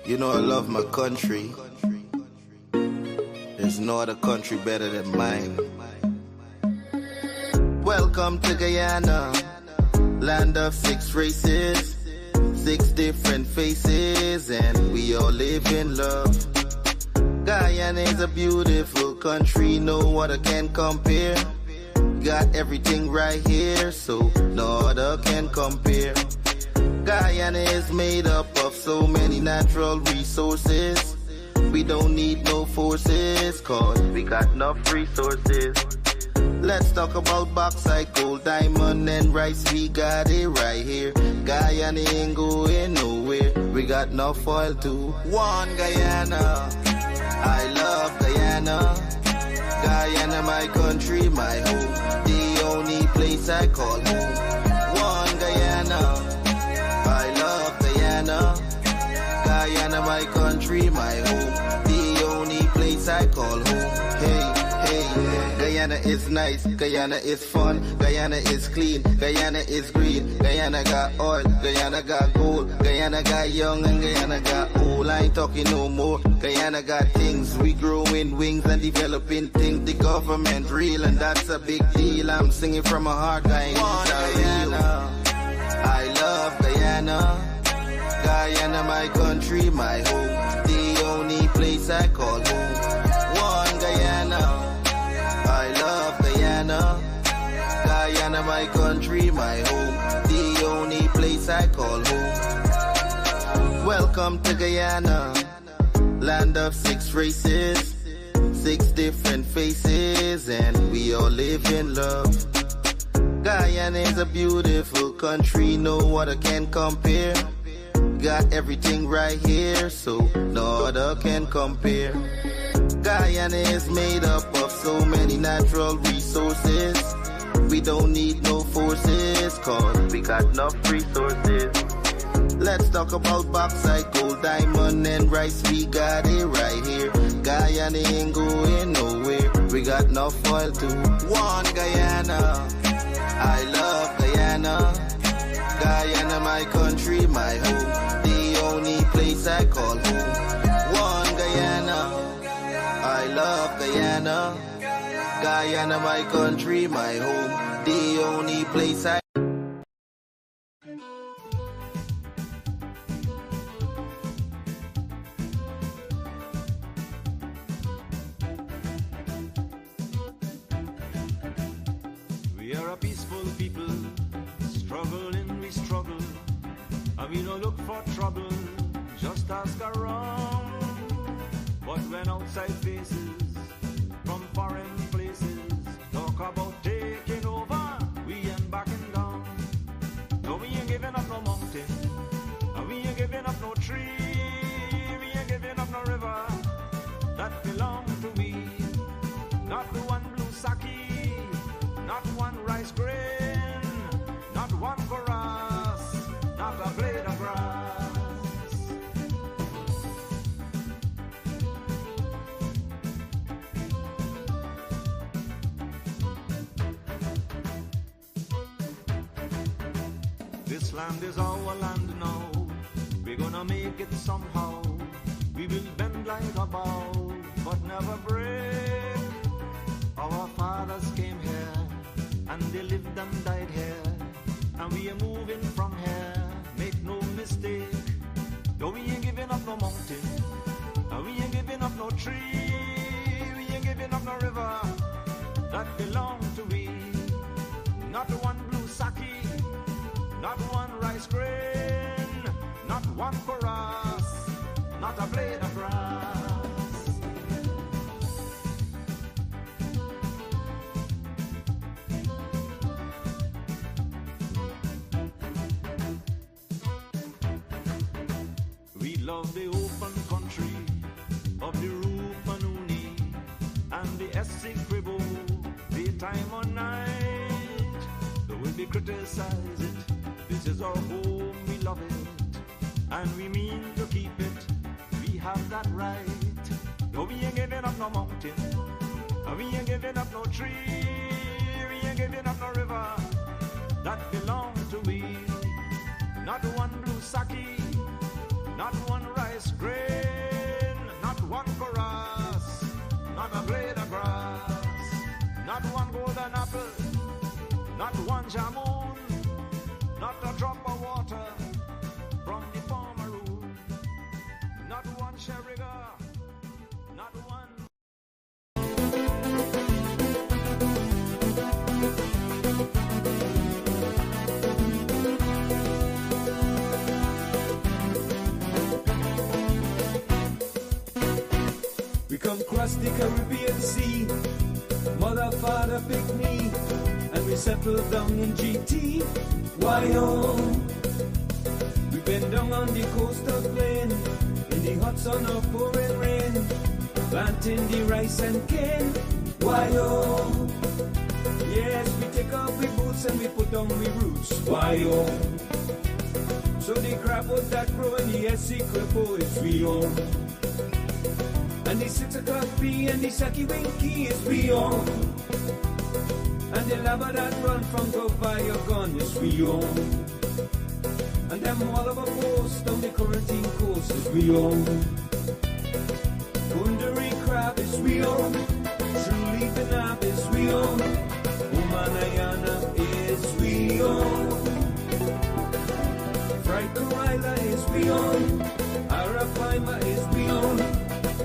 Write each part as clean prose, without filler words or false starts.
You know I love my country. There's no other country better than mine. Welcome to Guyana, land of 6 races, 6 different faces, and we all live in love. Guyana is a beautiful country, no other can compare. Got everything right here, so no other can compare. Guyana is made up of so many natural resources. We don't need no forces, cause we got enough resources. Let's talk about bauxite, gold, diamond, and rice. We got it right here. Guyana ain't going nowhere. We got enough oil too. One Guyana, I love Guyana. Guyana, my country, my home. The only place I call home. One Guyana, I love Guyana. Guyana, my country, my home. The only place I call home. Hey, hey, Guyana is nice, Guyana is fun, Guyana is clean, Guyana is green, Guyana got oil, Guyana got gold, Guyana got young and Guyana got old. I ain't talking no more. Guyana got things, we growing wings and developing things. The government real and that's a big deal. I'm singing from my heart, Guyana. I love Guyana. Guyana, my country, my home. The only place I call home. One Guyana, I love Guyana. Guyana, my country, my home. The only place I call home. Welcome to Guyana, land of 6 races, 6 different faces, and we all live in love. Guyana is a beautiful country, no other can compare. Got everything right here, so no other can compare. Guyana is made up of so many natural resources. We don't need no forces, cause we got enough resources. Let's talk about bauxite, gold, diamond, and rice. We got it right here. Guyana ain't going nowhere. We got enough oil too. One Guyana, I love Guyana. Guyana, my country, my home. The only place I call home. One Guyana, I love Guyana. Guyana, my country, my home. The only place I... We are a peaceful people, struggling we struggle, and we don't look for trouble, just ask around. But when outside faces from foreign places talk about taking over, we ain't backing down. No, we ain't giving up no mountain, and we ain't giving up no tree, we ain't giving up no river that belong to we. Not the one blue sake, not one rice grain, not one chorus, not a blade of grass. This land is our land now. We're gonna make it somehow. We will bend like a bow, but never break. Our fathers came here, and they lived and died here, and we are moving from here, make no mistake. No, we ain't giving up no mountain, and we ain't giving up no tree, we ain't giving up no river that belong to we. Not one blue sake, not one rice grain, not one chorus, not a blade of grass. Love the open country of the Rupanuni and the Essequibo, daytime or night. Though we criticize it, this is our home, we love it, and we mean to keep it. We have that right. No, we ain't giving up no mountain, and we ain't giving up no tree, we ain't giving up no river that belong to we. Not one blue sake, not one rice grain. one jamoon, not a drop of water from the farmer room, not one sherriga, not one. We come cross the Caribbean Sea, mother, father, pick me, and we settle down in GT. Why oh? We've been down on the coastal plain, in the hot sun of pouring rain, planting the rice and cane. Why oh? Yes, we take off we boots and we put on we roots. Why oh? So the crab was that grow and the SC cripple is we own. And the 6 o'clock bee and the Saki Winky is we own. And the lava that run from go by your gun is we own. And them all of a post on the quarantine coast is we own. Kundari crab is we own. True leaf nab is we own. Umanayana is we own. Fried Koraila is we own. Arapaima is we own.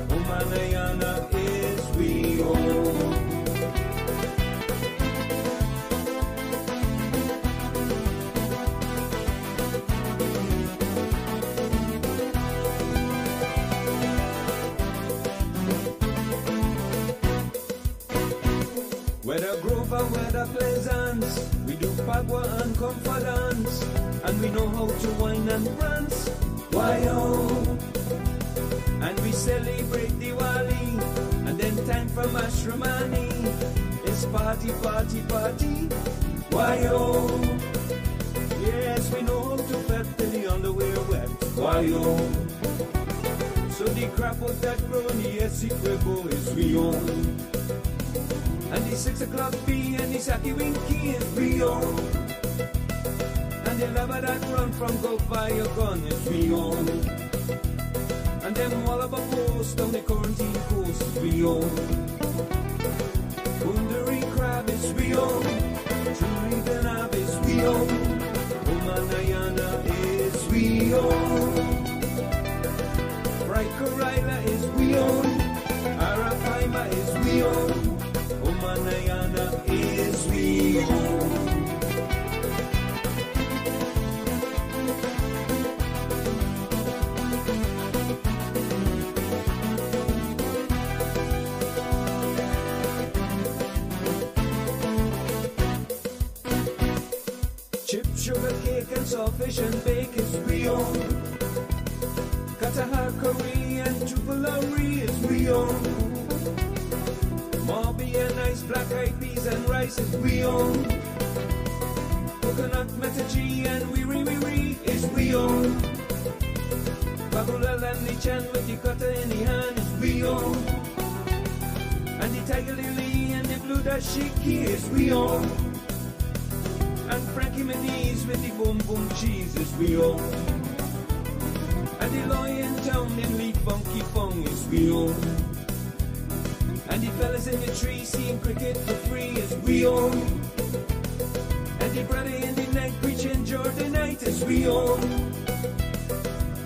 Umanayana is we own. Whether Grover, whether Pleasance, we do Pagua and Confidence, and we know how to wine and prance. Why oh? And we celebrate Diwali, and then time for Mashramani. It's party, party, party. Why oh? Yes, we know how to fet till the underwear wet. Why oh? So the crap out that grow in the SC is we own. And the 6 o'clock bee and the Saki Winky is we own. And the lava that run from go by your gun is we own. And them all of a post on the quarantine coast is we own. Kundari crab is we own. Truly the nab is we own. Umanayana is we own. Fried Koraila is we own. Arapaima is we own. Umanayana is we own. Chip, sugar cake and sawfish and bake is we own. Katahar curry and chupalari is we own. Mobby and ice, black eyed peas and rice is we own. Coconut metachi and wiri is we own. Bagula and the chan with the cutter in the hand is we own. And the tiger lily and the blue dashiki is we own. And Frankie Manise with the boom boom cheese is we own. And the lion town in Lee Funky Fong is we own. And the fellas in the tree seeing cricket for free is we own. And the brother in the night preaching Jordanite is we own.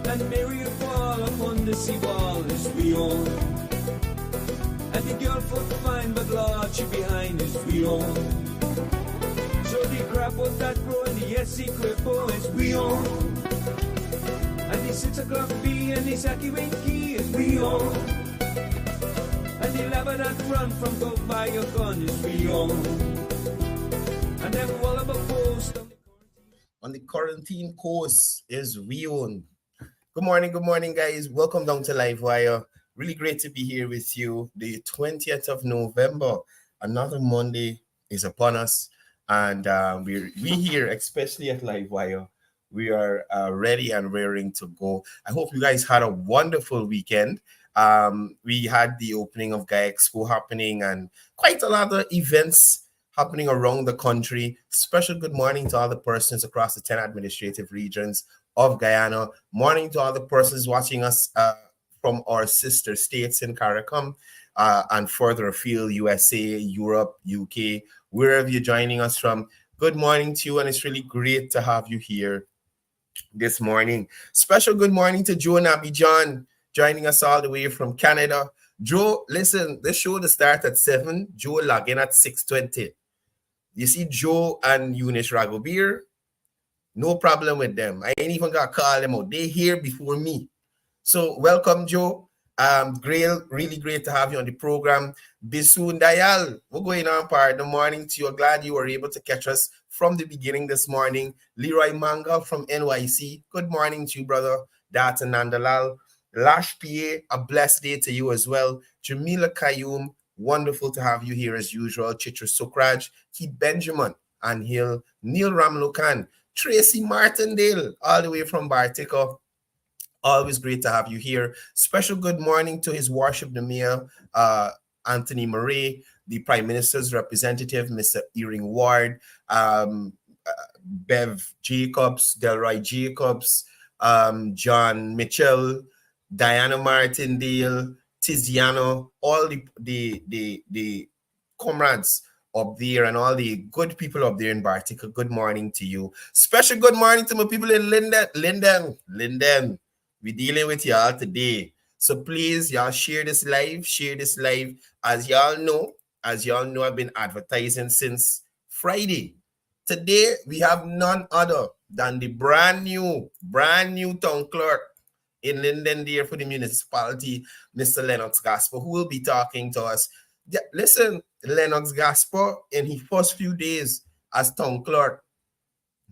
And Mary fall upon the seawall is we own. And the girl foot fine but Lord she behind is we own. So the crap out that grow in the SC cripple is we own. And the 6 o'clock bee and the Saki Winky is we own. And the lava that run from go by your gun is we own. And them all of a post On the quarantine course is we own. Good morning, guys. Welcome down to Livewire. Really great to be here with you. The 20th of November, another Monday is upon us. And we here, especially at Livewire, we are ready and raring to go. I hope you guys had a wonderful weekend. We had the opening of Guy Expo happening and quite a lot of events happening around the country. Special good morning to all the persons across the 10 administrative regions of Guyana. Morning to all the persons watching us from our sister states in CARICOM and further afield, USA, Europe, UK, wherever you're joining us from. Good morning to you, and it's really great to have you here this morning. Special good morning to Joe and Abidjan joining us all the way from Canada. Joe, listen, this show to start at 7. Joe log in at 6:20. You see Joe and Eunice Ragobir, no problem with them. I ain't even got to call them out. They here before me. So welcome, Joe. Really great to have you on the program. Bisu Dayal, we're going on part the morning to you. Glad you were able to catch us from the beginning this morning. Leroy Manga from NYC. Good morning to you, brother. Data Nandalal. Lash PA, a blessed day to you as well. Jamila Kayum, wonderful to have you here as usual. Chitra Sukraj, Keith Benjamin, and Hill, Neil Ramlokan, Tracy Martindale, all the way from Bartica. Always great to have you here. Special good morning to His Worship the Mayor, Anthony Murray, the Prime Minister's representative, Mr. Earing Ward, Bev Jacobs, Delroy Jacobs, John Mitchell, Diana Martindale, Tiziano, all the comrades up there and all the good people up there in Bartica. Good morning to you. Special good morning to my people in Linden. We're dealing with y'all today. So please, y'all share this live. As y'all know, I've been advertising since Friday. Today, we have none other than the brand new town clerk in Linden there for the municipality, Mr. Lennox Gasper, who will be talking to us. Yeah, listen, Lennox Gasper, in his first few days as town clerk,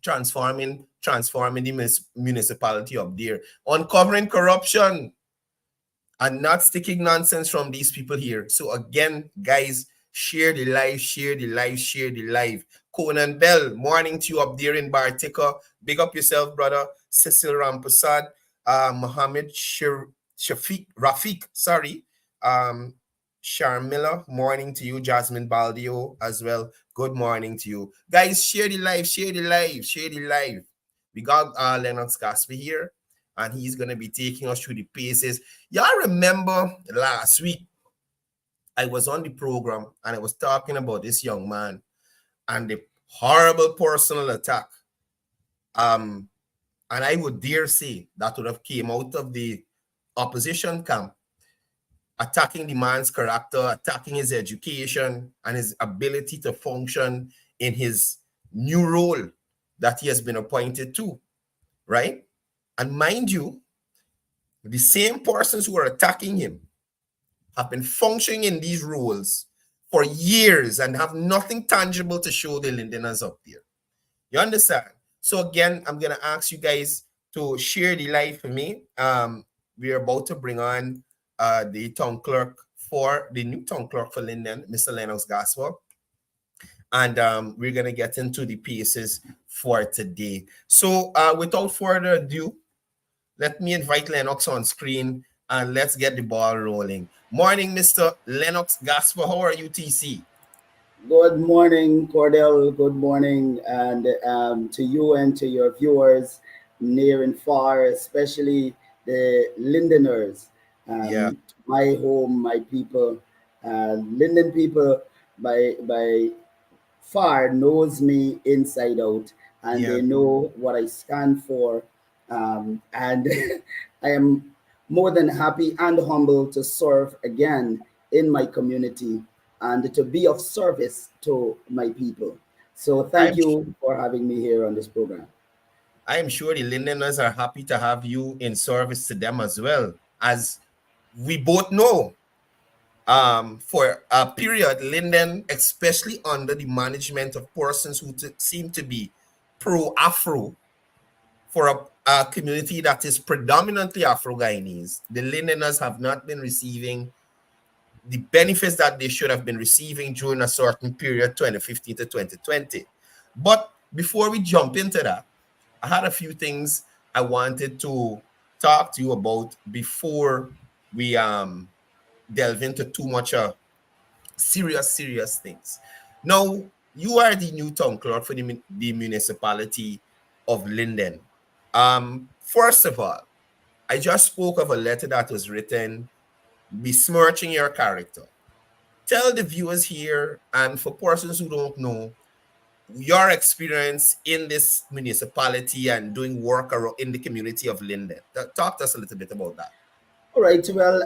transforming the municipality up there, uncovering corruption and not sticking nonsense from these people here. So again, guys, share the live. Conan Bell, morning to you up there in Bartica. Big up yourself, brother. Cecil Rampasad, Mohammed Rafiq, Sharmila, morning to you. Jasmine Baldio as well. Good morning to you. Guys, share the live. We got Lennox Gasper here, and he's going to be taking us through the paces. Y'all remember last week, I was on the program, and I was talking about this young man and the horrible personal attack. And I would dare say that would have came out of the opposition camp, attacking the man's character, attacking his education and his ability to function in his new role that he has been appointed to, right? And mind you, the same persons who are attacking him have been functioning in these roles for years and have nothing tangible to show the Lindeners up there. You understand? So again, I'm going to ask you guys to share the live for me. We're about to bring on the new town clerk for Linden, Mr. Lennox Gasper. And we're going to get into the pieces for today. So without further ado, let me invite Lennox on screen and let's get the ball rolling. Morning, Mr. Lennox Gasper. How are you, TC? Good morning, Courdel. Good morning, and to you and to your viewers near and far, especially the Lindeners. My home, my people, Linden people by far knows me inside out, and they know what I stand for. And I am more than happy and humble to serve again in my community and to be of service to my people. So thank you for having me here on this program. I am sure the Lindeners are happy to have you in service to them as well. As we both know, for a period, Linden, especially under the management of persons who seem to be pro-Afro, for a community that is predominantly Afro-Guyanese, the Lindeners have not been receiving the benefits that they should have been receiving during a certain period, 2015 to 2020. But before we jump into that, I had a few things I wanted to talk to you about before we delve into too much serious things. Now, you are the new town clerk for the municipality of Linden. First of all, I just spoke of a letter that was written besmirching your character. Tell the viewers here, and for persons who don't know, your experience in this municipality and doing work in the community of Linden. Talk to us a little bit about that. All right. Well,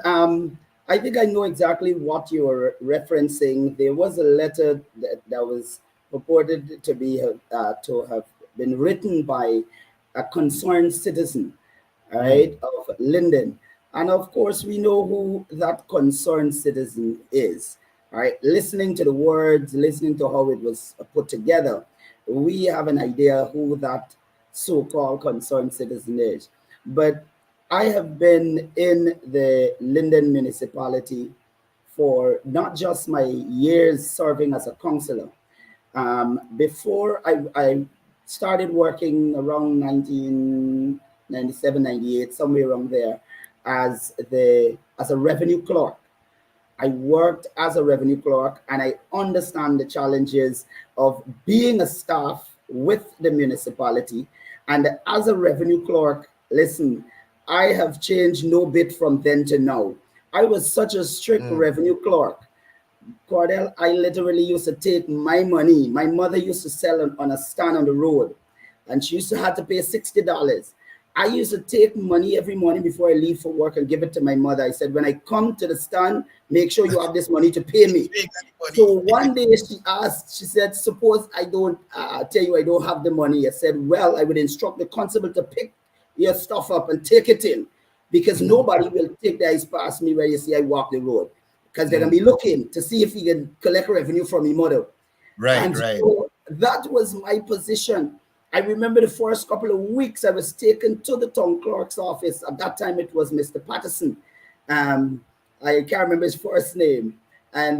I think I know exactly what you're referencing. There was a letter that was purported to have been written by a concerned citizen, all right, of Linden. And of course, we know who that concerned citizen is. All right, listening to the words, listening to how it was put together, we have an idea who that so-called concerned citizen is. But I have been in the Linden municipality for not just my years serving as a councillor. Before I started working around 1997, 98, somewhere around there, as a revenue clerk. I worked as a revenue clerk, and I understand the challenges of being a staff with the municipality. And as a revenue clerk, listen, I have changed no bit from then to now. I was such a strict revenue clerk. Courdel, I literally used to take my money. My mother used to sell on a stand on the road, and she used to have to pay $60. I used to take money every morning before I leave for work and give it to my mother. I said, when I come to the stand, make sure you have this money to pay me. So one day she said, suppose I don't tell you I don't have the money. I said, well, I would instruct the constable to pick your stuff up and take it in, because nobody will take the eyes past me where you see I walk the road, because they're going to be looking to see if you can collect revenue from your mother. Right. So that was my position. I remember the first couple of weeks I was taken to the town clerk's office. At that time, it was Mr. Patterson. I can't remember his first name. And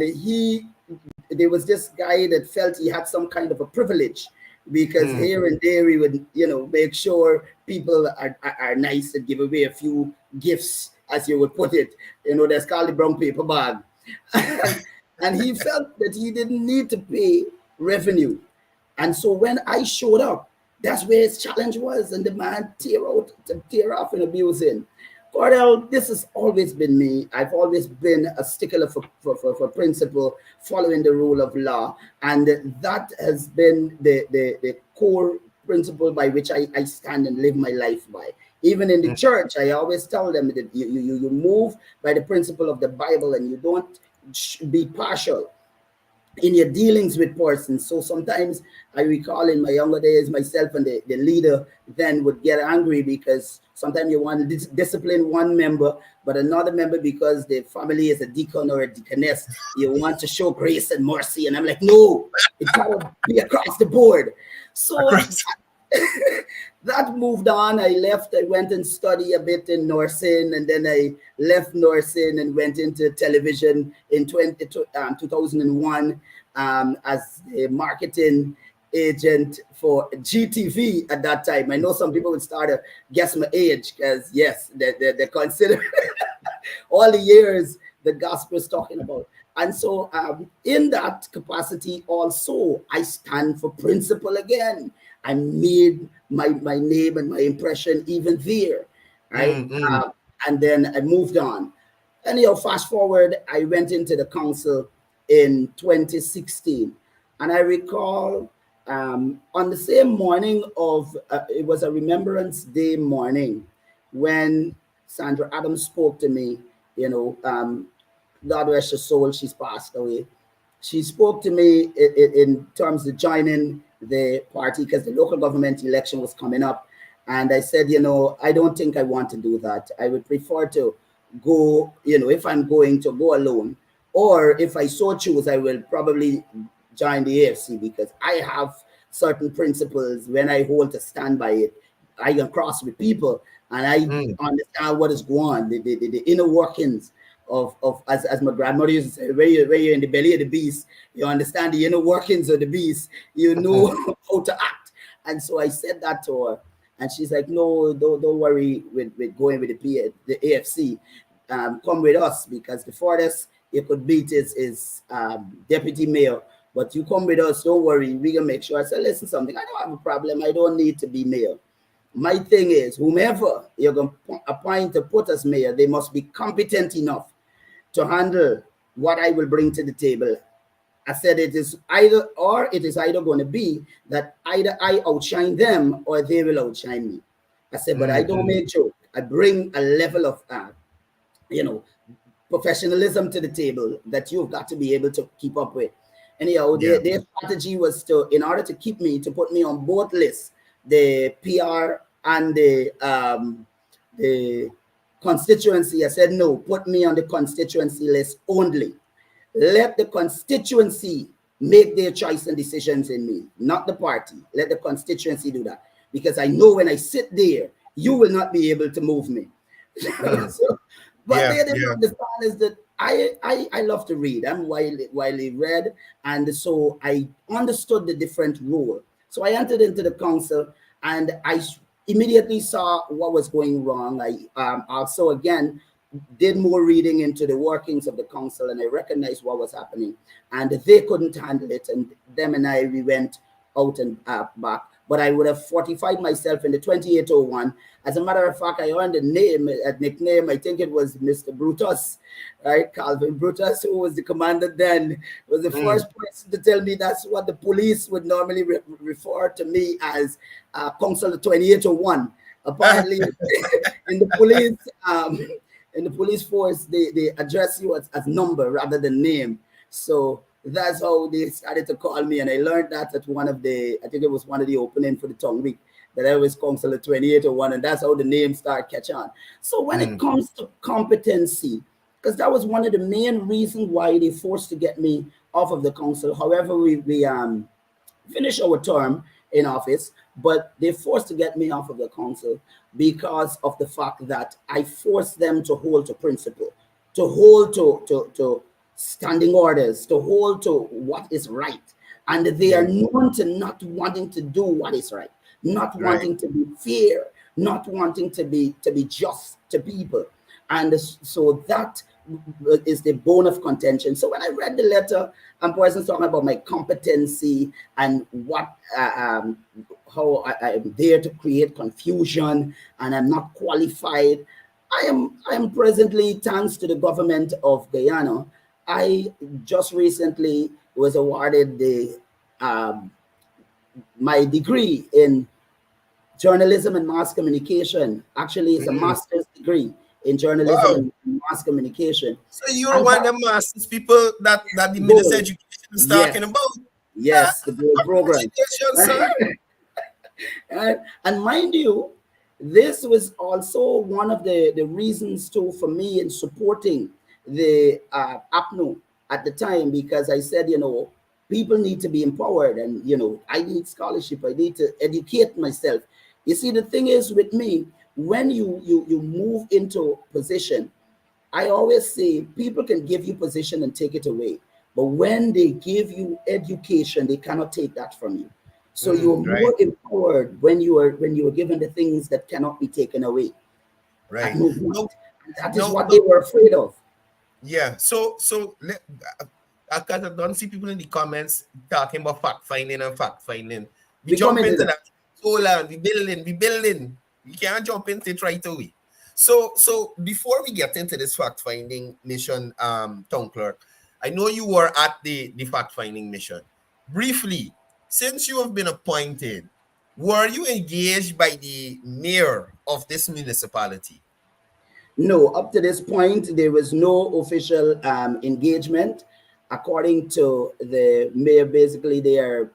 there was this guy that felt he had some kind of a privilege, because here and there he would, make sure people are nice and give away a few gifts, as you would put it. That's called the brown paper bag. And he felt that he didn't need to pay revenue. And so when I showed up, that's where his challenge was, and the man tear off and abusing. Courdel, this has always been me. I've always been a stickler for principle, following the rule of law, and that has been the core principle by which I stand and live my life by. Even in the church, I always tell them that you move by the principle of the Bible, and you don't be partial in your dealings with persons. So sometimes I recall in my younger days, myself and the leader then would get angry, because sometimes you want to discipline one member, but another member, because the family is a deacon or a deaconess, you want to show grace and mercy. And I'm like, no, it's got to be across the board. So that moved on. I left. I went and studied a bit in nursing, and then I left nursing and went into television in 2001 as a marketing agent for GTV at that time. I know some people would start to guess my age, because yes, they consider all the years the gospel is talking about. And so in that capacity also, I stand for principle again. I made my name and my impression even there, right? And then I moved on. Anyhow, fast forward, I went into the council in 2016. And I recall on the same morning of, it was a Remembrance Day morning, when Sandra Adams spoke to me, God rest her soul, she's passed away. She spoke to me in terms of joining the party, because the local government election was coming up. And I said, I don't think I want to do that. I would prefer to go, if I'm going to go alone, or if I so choose, I will probably join the AFC, because I have certain principles. When I hold to stand by it, I can cross with people, and I understand what is going on, the inner workings of as my grandmother used to say, where you're in the belly of the beast, you understand the inner workings of the beast, you know how to act. And so I said that to her, and she's like, no, don't worry with going with the AFC. Come with us, because the farthest you could beat is deputy mayor, but you come with us, don't worry, we can make sure. I said, listen, something, I don't have a problem, I don't need to be mayor. My thing is, whomever you're going to appoint to put as mayor, they must be competent enough to handle what I will bring to the table I said it is either or. It is either going to be that either I outshine them or they will outshine me. I said, but I don't make joke. I bring a level of, you know, professionalism to the table that you've got to be able to keep up with. Anyhow, their strategy was to, in order to keep me, to put me on both lists, the PR and the constituency. I said, no, put me on the constituency list only. Let the constituency make their choice and decisions in me, not the party. Let the constituency do that. Because I know when I sit there, you will not be able to move me. So, but they didn't understand is that I love to read. I'm widely read. And so I understood the different role. So I entered into the council and I immediately saw what was going wrong. I also, again, did more reading into the workings of the council, and I recognized what was happening, and they couldn't handle it, and them and I, we went out and back. But I would have fortified myself in the 2801. As a matter of fact, I earned a nickname. I think it was Mr. Brutus, right? Calvin Brutus, who was the commander then, was the first person to tell me that's what the police would normally refer to me as, Council 2801. Apparently, in the police, in the police force, they address you as number rather than name. So that's how they started to call me. And I learned that at one of the, I think it was one of the opening for the tongue week, that I was Councilor 2801. And that's how the name started catch on. So when it comes to competency, because that was one of the main reasons why they forced to get me off of the council. However, we finished our term in office, but they forced to get me off of the council because of the fact that I forced them to hold to principle, to hold to standing orders, to hold to what is right. And they are known to not wanting to do what is right, not wanting to be fair, not wanting to be just to people. And so that is the bone of contention. So when I read the letter, and persons talking about my competency and what how I'm there to create confusion and I'm not qualified. I am presently, thanks to the government of Guyana, I just recently was awarded the my degree in journalism and mass communication. Actually, it's a master's degree in journalism and mass communication. So you're one of the masters people that the Minister of Education is talking about. Yes, the gold program. And mind you, this was also one of the reasons too for me in supporting the APNO at the time, because I said, you know, people need to be empowered, and you know, I need scholarship, I need to educate myself. You see, the thing is with me, when you move into position, I always say people can give you position and take it away, but when they give you education, they cannot take that from you. So you're more empowered when you are given the things that cannot be taken away. Right. That is what they were afraid of. Yeah. So I don't see people in the comments talking about fact finding and fact finding. We jump into that. Hold on, we building. We can't jump into it right away. So before we get into this fact finding mission, town clerk, I know you were at the fact finding mission. Briefly, since you have been appointed, were you engaged by the mayor of this municipality? No, up to this point, there was no official engagement. According to the mayor, basically they are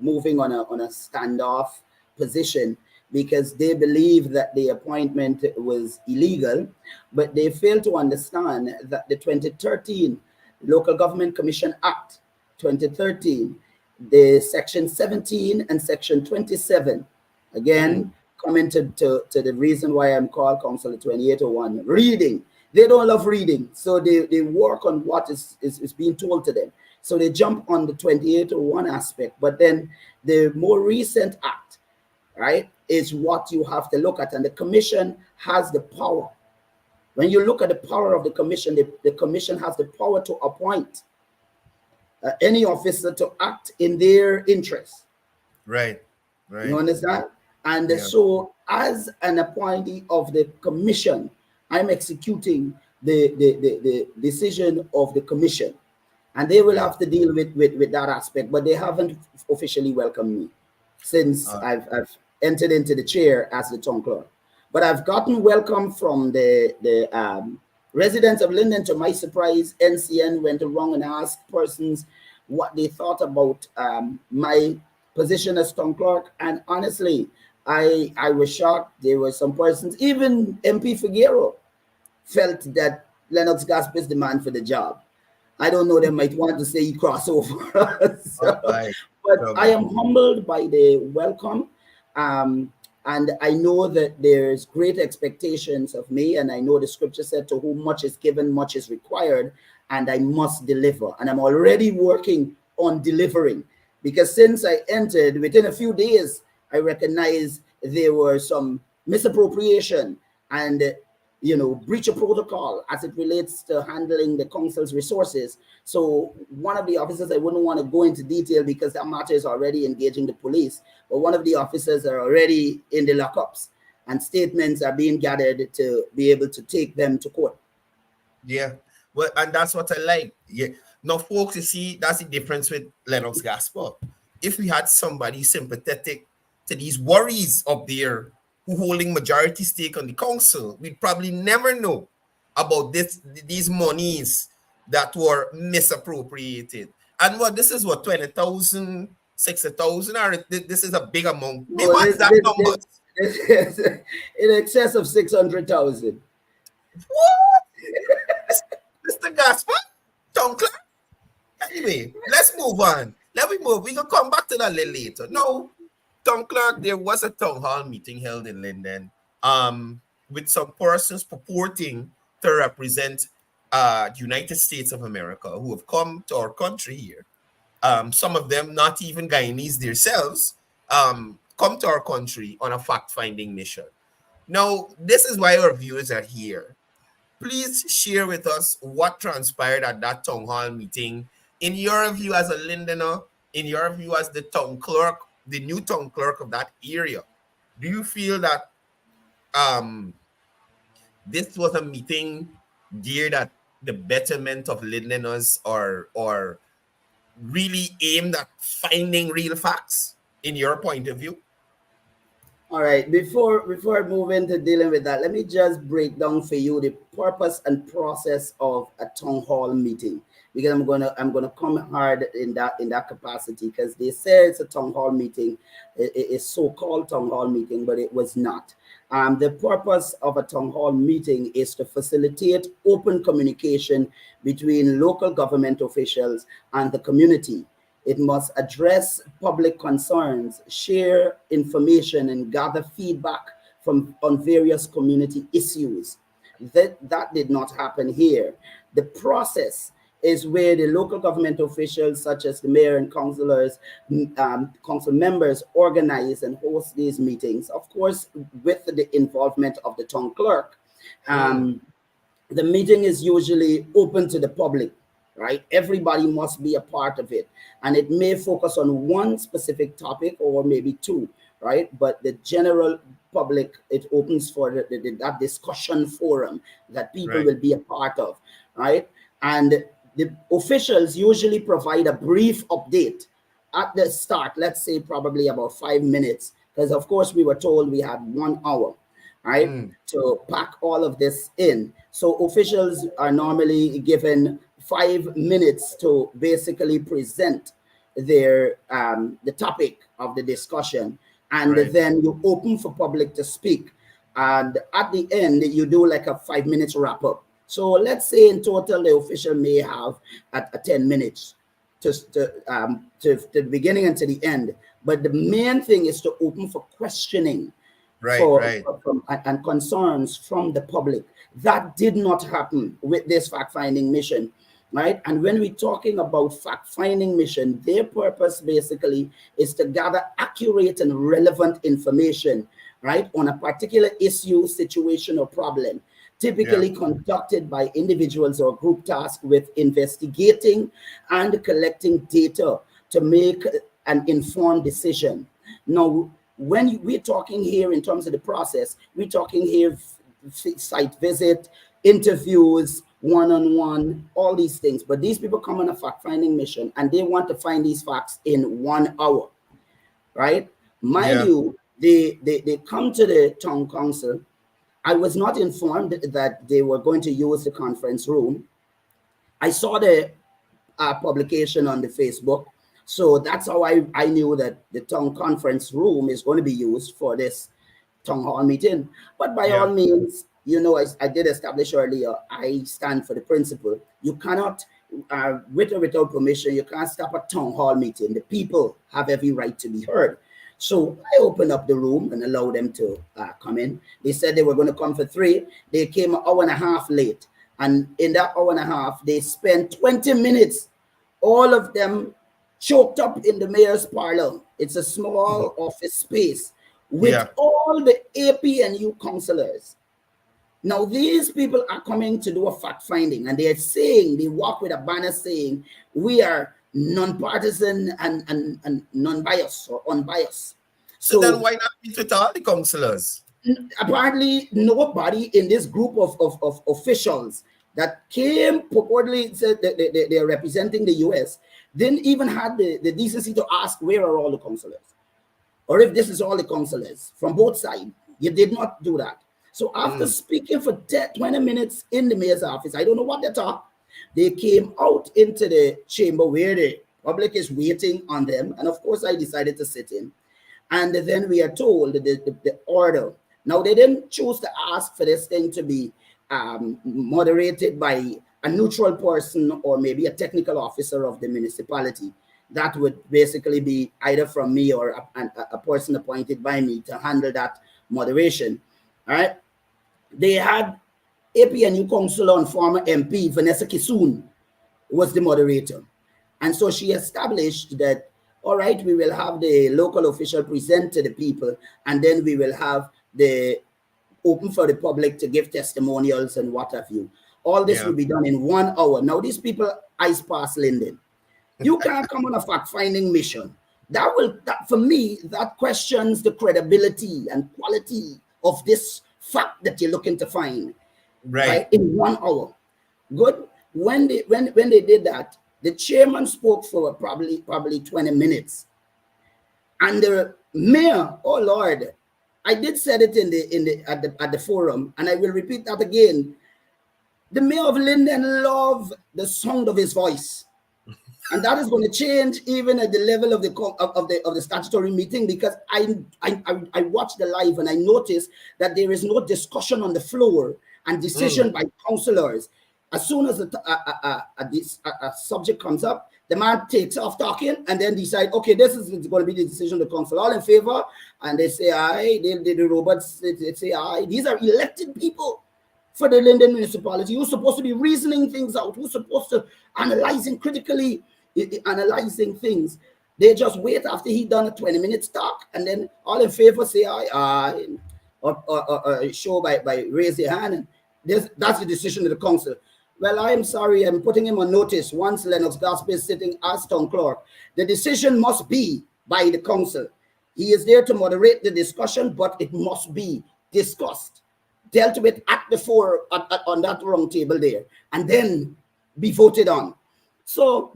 moving on a standoff position because they believe that the appointment was illegal, but they fail to understand that the 2013 Local Government Commission Act 2013, the section 17 and section 27, again, coming to the reason why I'm called Councilor 2801, reading. They don't love reading, so they work on what is being told to them. So they jump on the 2801 aspect, but then the more recent act, right, is what you have to look at, and the commission has the power. When you look at the power of the commission, the commission has the power to appoint any officer to act in their interest. Right. You understand? And so as an appointee of the commission, I'm executing the decision of the commission. and they will Yeah. have to deal with that aspect. But they haven't officially welcomed me since Uh, I've entered into the chair as the town clerk. But I've gotten welcome from the residents of Linden. To my surprise, NCN went around and asked persons what they thought about my position as town clerk, and honestly, I was shocked. There were some persons, even MP Figueroa, felt that Lennox Gasp is the man for the job. I don't know, they might want to say he crossover. oh So, my but I God. am humbled by the welcome. Um, and I know that there's great expectations of me. And I know the scripture said, to whom much is given, much is required. And I must deliver. And I'm already working on delivering. Because since I entered, within a few days, I recognized there were some misappropriation and breach of protocol as it relates to handling the council's resources. So one of the officers, I wouldn't want to go into detail because that matter is already engaging the police, but one of the officers are already in the lockups and statements are being gathered to be able to take them to court. Yeah. Well, and that's what I like. Yeah. Now, folks, you see, that's the difference with Lennox Gaspar. If we had somebody sympathetic to these worries up there who holding majority stake on the council, we'd probably never know about these monies that were misappropriated. And what this is what 20,000, 60,000, or this is a big amount. No, What exact numbers? in excess of 600,000. What? Mr. Gaspar? Town clerk? Anyway, let's move on. Let me move. We can come back to that a little later. No, town clerk, there was a town hall meeting held in Linden with some persons purporting to represent United States of America who have come to our country here. Some of them, not even Guyanese themselves, come to our country on a fact-finding mission. Now, this is why our viewers are here. Please share with us what transpired at that town hall meeting in your view as a Lindener, in your view as the town clerk, the new town clerk of that area. Do you feel that this was a meeting geared at the betterment of Lindeners, or really aimed at finding real facts in your point of view? All right, before I move into dealing with that, let me just break down for you the purpose and process of a town hall meeting, because I'm gonna come hard in that capacity, because they say it's a town hall meeting, it's so-called town hall meeting, but it was not. The purpose of a town hall meeting is to facilitate open communication between local government officials and the community. It must address public concerns, share information, and gather feedback on various community issues. That did not happen here. The process is where the local government officials, such as the mayor and councillors, council members, organize and host these meetings, of course, with the involvement of the town clerk. The meeting is usually open to the public, right? Everybody must be a part of it. And it may focus on one specific topic or maybe two, right? But the general public, it opens for that discussion forum that people Right. will be a part of, right? And the officials usually provide a brief update at the start, let's say probably about 5 minutes, because of course we were told we had 1 hour, right, to pack all of this in. So officials are normally given 5 minutes to basically present their the topic of the discussion, and Right. then you open for public to speak. And at the end, you do like a 5 minutes wrap up. So let's say in total, the official may have a 10 minutes to the beginning and to the end. But the main thing is to open for questioning Right. and concerns from the public. That did not happen with this fact-finding mission, right? And when we're talking about fact-finding mission, their purpose basically is to gather accurate and relevant information, right, on a particular issue, situation, or problem, typically conducted by individuals or group tasked with investigating and collecting data to make an informed decision. Now, when we're talking here in terms of the process, we're talking here site visit, interviews, one-on-one, all these things. But these people come on a fact-finding mission and they want to find these facts in 1 hour, right? Mind you, they come to the town council. I was not informed that they were going to use the conference room. I saw the publication on the Facebook. So that's how I knew that the town conference room is going to be used for this town hall meeting. But by all means, you know, I did establish earlier, I stand for the principle. You cannot, with or without permission, you can't stop a town hall meeting. The people have every right to be heard. So I opened up the room and allowed them to come in. They said they were going to come for 3. They came an hour and a half late. And in that hour and a half, they spent 20 minutes, all of them choked up in the mayor's parlor. It's a small office space with all the APNU councillors. Now, these people are coming to do a fact finding, and they're saying, they walk with a banner saying, we are non-partisan and non-biased or unbiased. So then why not meet with all the councillors? Apparently, nobody in this group of officials that came purportedly said that they are representing the US didn't even have the decency to ask where are all the councillors, or if this is all the councillors from both sides. You did not do that. So after speaking for 20 minutes in the mayor's office, I don't know what they talked. They came out into the chamber where the public is waiting on them. And of course, I decided to sit in. And then we are told the order. Now, they didn't choose to ask for this thing to be moderated by a neutral person or maybe a technical officer of the municipality. That would basically be either from me or a person appointed by me to handle that moderation. All right. They had APNU councillor and former MP Vanessa Kisoon was the moderator. And so she established that, all right, we will have the local official present to the people, and then we will have the open for the public to give testimonials and what have you. All this will be done in 1 hour. Now, these people ice past Linden. You can't come on a fact-finding mission. That for me, that questions the credibility and quality of this fact that you're looking to find. Right? In 1 hour. Good. When they did that, the chairman spoke for probably 20 minutes. And the mayor, oh Lord, I did said it at the forum, and I will repeat that again. The mayor of Linden loved the sound of his voice. And that is going to change even at the level of the statutory meeting, because I watched the live and I noticed that there is no discussion on the floor and decision by councillors. As soon as a subject comes up, the man takes off talking and then decide, okay, this is going to be the decision of the council. All in favor? And they say aye. The robots they say aye. These are elected people for the Linden municipality who's supposed to be reasoning things out, who's supposed to critically analyzing things. They just wait after he done a 20 minutes talk, and then all in favor say aye, or show by raise their hand. And that's the decision of the council. Well, I'm sorry, I'm putting him on notice. Once Lennox Gaspar is sitting as town clerk, the decision must be by the council. He is there to moderate the discussion, but it must be discussed, dealt with at the fore on that round table there, and then be voted on. So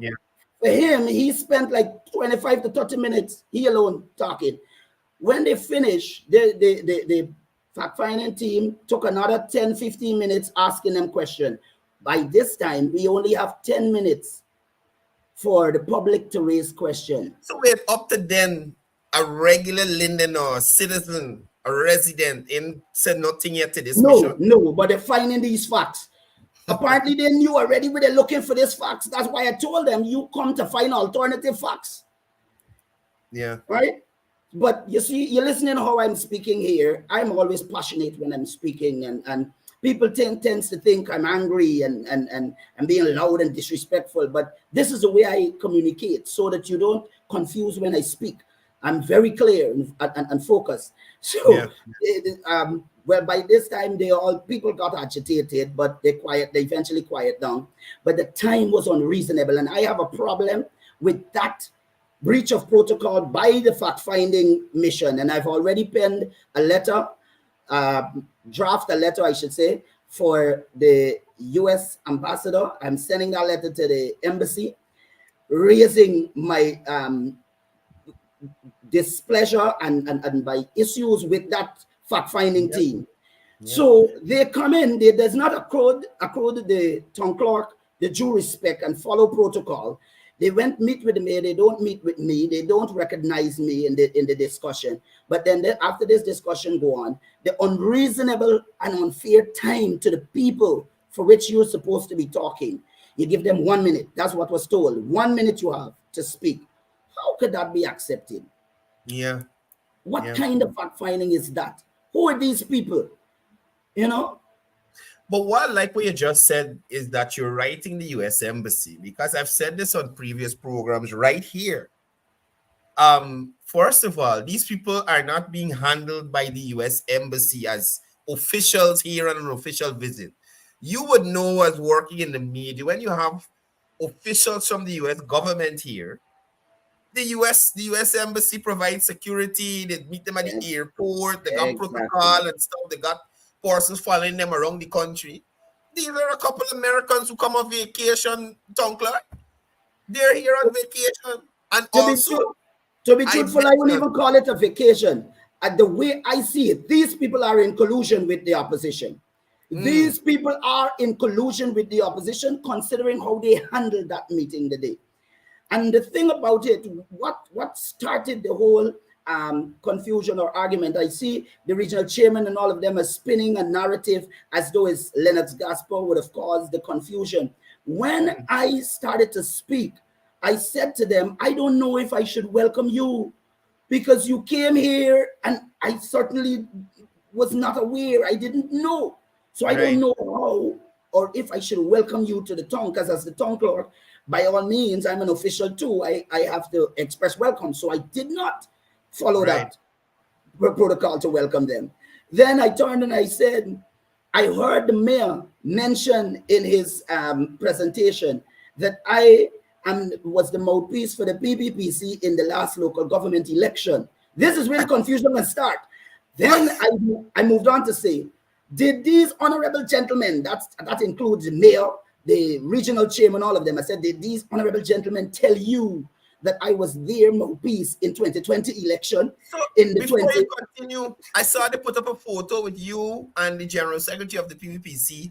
for him, he spent like 25 to 30 minutes, he alone talking. When they finished, the fact-finding team took another 10, 15 minutes asking them questions. By this time, we only have 10 minutes for the public to raise questions. So wait, up to then, a regular Linden or citizen, a resident, said nothing yet to this mission? No, but they're finding these facts. Apparently, they knew already when they're looking for these facts. That's why I told them, you come to find alternative facts. Yeah. Right? But you see, you're listening to how I'm speaking here. I'm always passionate when I'm speaking, and people tends to think I'm angry and being loud and disrespectful. But this is the way I communicate, so that you don't confuse when I speak. I'm very clear and focused. So, well, by this time, people got agitated, but they eventually quiet down. But the time was unreasonable, and I have a problem with that breach of protocol by the fact-finding mission. And I've already penned a letter, draft a letter, I should say, for the U.S. ambassador. I'm sending that letter to the embassy, raising my displeasure and my issues with that fact-finding team. So they come in, they does not accord the town clerk the due respect and follow protocol. They went meet with me, they don't meet with me, they don't recognize me in the discussion. But then after this discussion go on, the unreasonable and unfair time to the people for which you're supposed to be talking. You give them 1 minute. That's what was told. 1 minute you have to speak. How could that be accepted? Yeah. What kind of fact finding is that? Who are these people? You know? But what I like what you just said is that you're writing the U.S. Embassy, because I've said this on previous programs right here. First of all, these people are not being handled by the U.S. Embassy as officials here on an official visit. You would know, as working in the media, when you have officials from the U.S. government here, the U.S. Embassy provides security. They meet them at the airport. They got protocol and stuff. They got persons following them around the country. These are a couple of Americans who come on vacation, Tom Clark. They're here on vacation. And to be truthful, I wouldn't even call it a vacation. The way I see it, these people are in collusion with the opposition. These people are in collusion with the opposition, considering how they handled that meeting today. And the thing about it, what started the whole confusion or argument, I see the regional chairman and all of them are spinning a narrative as though it's Lennox Gaspar would have caused the confusion. When I started to speak, I said to them, I don't know if I should welcome you, because you came here and I certainly was not aware. I didn't know. So I don't know how or if I should welcome you to the town, because as the town clerk, by all means, I'm an official too. I have to express welcome. So I did not follow that protocol to welcome them. Then I turned and I said, I heard the mayor mention in his presentation that I was the mouthpiece for the PPPC in the last local government election. This is where the confusion will start. Then I moved on to say, did these honorable gentlemen, that includes the mayor, the regional chairman, all of them, I said, did these honorable gentlemen tell you that I was their mouthpiece in 2020 election? So before you continue, I saw they put up a photo with you and the general secretary of the PPPC,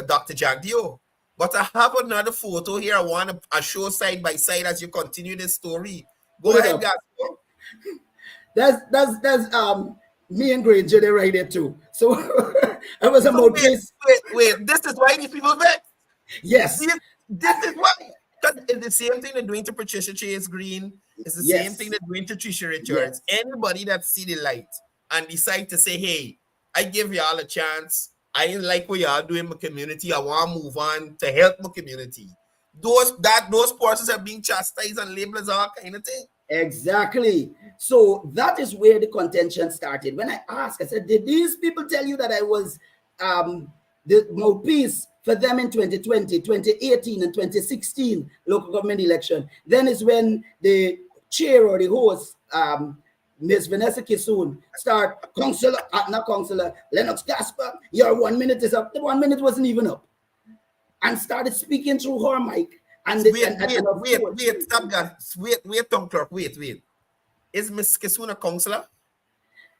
Dr. Jagdio. But I have another photo here I want to show side by side as you continue this story. Go ahead, guys. That's me and Granger, they're right there too. So I was a mouthpiece. Wait. This is why these people vex. Yes. This is why. Because it's the same thing they're doing to Patricia Chase Green. It's the same thing they're doing to Tricia Richards. Anybody that see the light and decide to say, hey, I give y'all a chance. I ain't like what y'all doing in my community. I want to move on to help my community. Those persons are being chastised and labeled as all kind of thing. Exactly. So that is where the contention started. When I asked, I said, did these people tell you that I was the mouthpiece for them in 2020, 2018, and 2016 local government election? Then is when the chair or the host, Ms. Vanessa Kissoon, start, not councillor, Lennox Gaspar, your 1 minute is up. The 1 minute wasn't even up. And started speaking through her mic. And wait, stop, guys. Wait, Tom Clark, wait. Is Ms. Kissoon a councillor?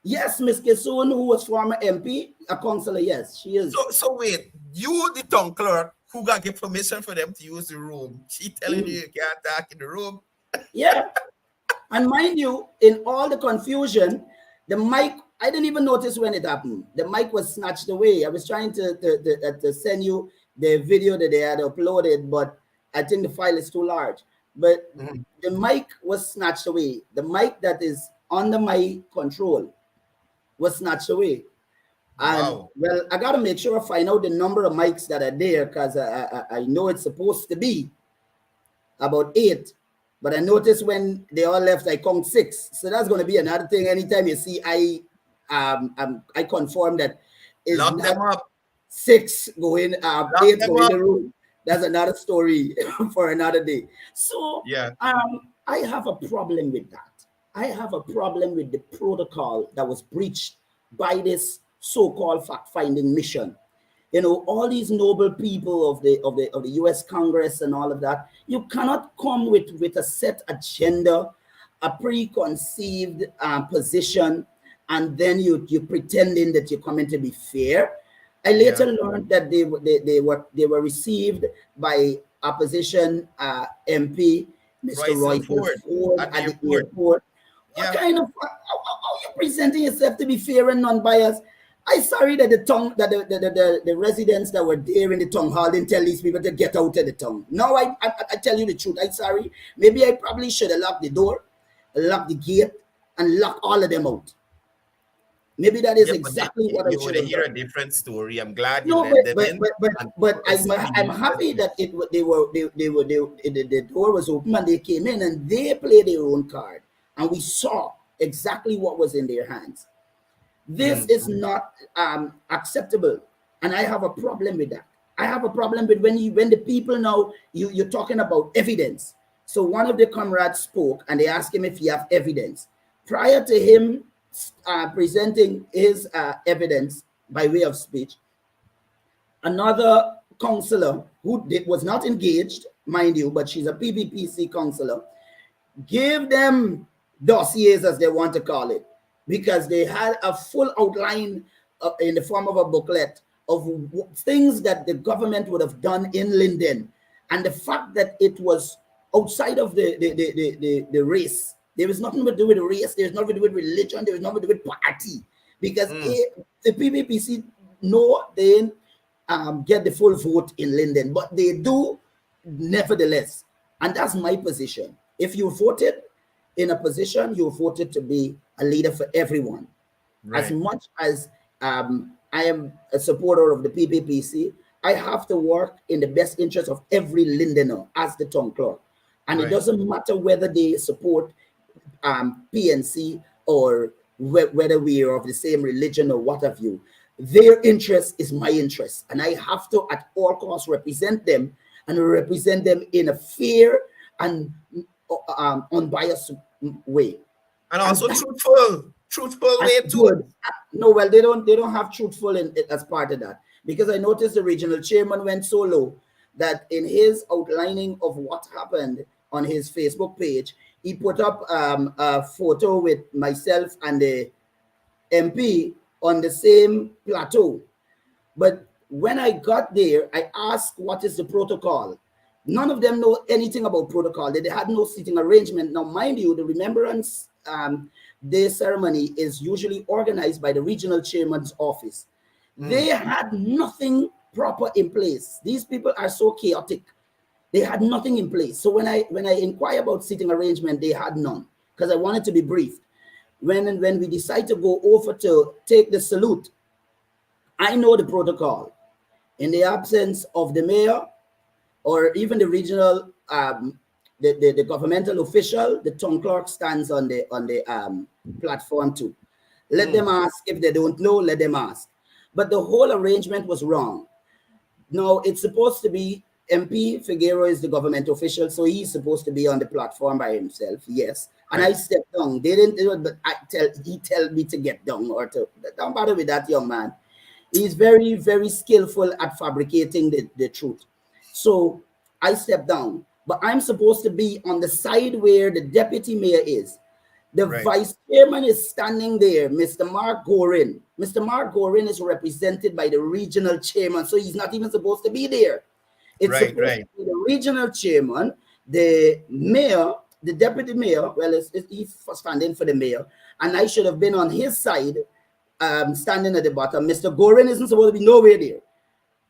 Yes, Ms. Kissoon, who was former MP, a councillor, yes, she is. So wait, you, the town clerk, who got get permission for them to use the room, she telling you can't talk in the room? Yeah. And mind you, in all the confusion, the mic, I didn't even notice when it happened. The mic was snatched away. I was trying to send you the video that they had uploaded, but I think the file is too large. But the mic was snatched away. The mic that is under my control was snatched away. And well, I got to make sure I find out the number of mics that are there, because I know it's supposed to be about 8. But I noticed when they all left, I count 6. So that's going to be another thing. Anytime you see I confirm that is lock them up. 6 going, 8 going in the room. That's another story for another day. So I have a problem with that. I have a problem with the protocol that was breached by this so-called fact-finding mission. You know, all these noble people of the U.S. Congress and all of that. You cannot come with a set agenda, a preconceived position, and then you pretending that you're coming to be fair. I later learned that they were received by opposition MP, Mr. Roy Ford at the airport. What kind of how you presenting yourself to be fair and non-biased? I'm sorry that the residents that were there in the town hall didn't tell these people to get out of the town. Now I tell you the truth. I'm sorry. Maybe I probably should have locked the door, locked the gate, and locked all of them out. Maybe that is exactly what I should have done. You hear a different story. I'm glad you no, let them in. But I'm happy that the door was open and they came in and they played their own card, and we saw exactly what was in their hands. This is not acceptable, and I have a problem with that. I have a problem with when the people now you're talking about evidence. So one of the comrades spoke and they asked him if he have evidence. Prior to him presenting his evidence by way of speech, another counselor who was not engaged, mind you, but she's a PPPC counselor, gave them dossiers, as they want to call it, because they had a full outline in the form of a booklet of things that the government would have done in Linden, and the fact that it was outside of the race. There was nothing to do with race. There's nothing to do with religion. There was nothing to do with party, because the PPPC they get the full vote in Linden, but they do nevertheless, and that's my position. If you voted in a position, you voted to be a leader for everyone. Right. As much as I am a supporter of the PPPC, I have to work in the best interest of every Lindener as the town clerk. And it doesn't matter whether they support PNC or whether we are of the same religion or what have you. Their interest is my interest. And I have to, at all costs, represent them, and represent them in a fair and unbiased way. And also truthful way too. No, well, they don't have truthful as part of that, because I noticed the regional chairman went so low that in his outlining of what happened on his Facebook page, he put up a photo with myself and the MP on the same plateau. But when I got there, I asked, what is the protocol? None of them know anything about protocol. They had no seating arrangement. Now, mind you, the Remembrance Day ceremony is usually organized by the regional chairman's office. They had nothing proper in place. These people are so chaotic. They had nothing in place. So when I inquire about seating arrangement, they had none, because I wanted to be briefed. When we decide to go over to take the salute, I know the protocol. In the absence of the mayor or even the regional, the governmental official, the town clerk stands on the platform too. Let them ask. If they don't know, let them ask. But the whole arrangement was wrong. Now, it's supposed to be MP Figueroa is the government official, so he's supposed to be on the platform by himself, yes. And I stepped down. They didn't do it, but he tell me to get down or to, don't bother with that young man. He's very, very skillful at fabricating the truth. So I stepped down, but I'm supposed to be on the side where the deputy mayor is. The vice chairman is standing there, Mr. Mark Gorin. Mr. Mark Gorin is represented by the regional chairman, so he's not even supposed to be there. It's supposed to be the regional chairman, the mayor, the deputy mayor. Well, he's standing for the mayor, and I should have been on his side, standing at the bottom. Mr. Gorin isn't supposed to be nowhere there.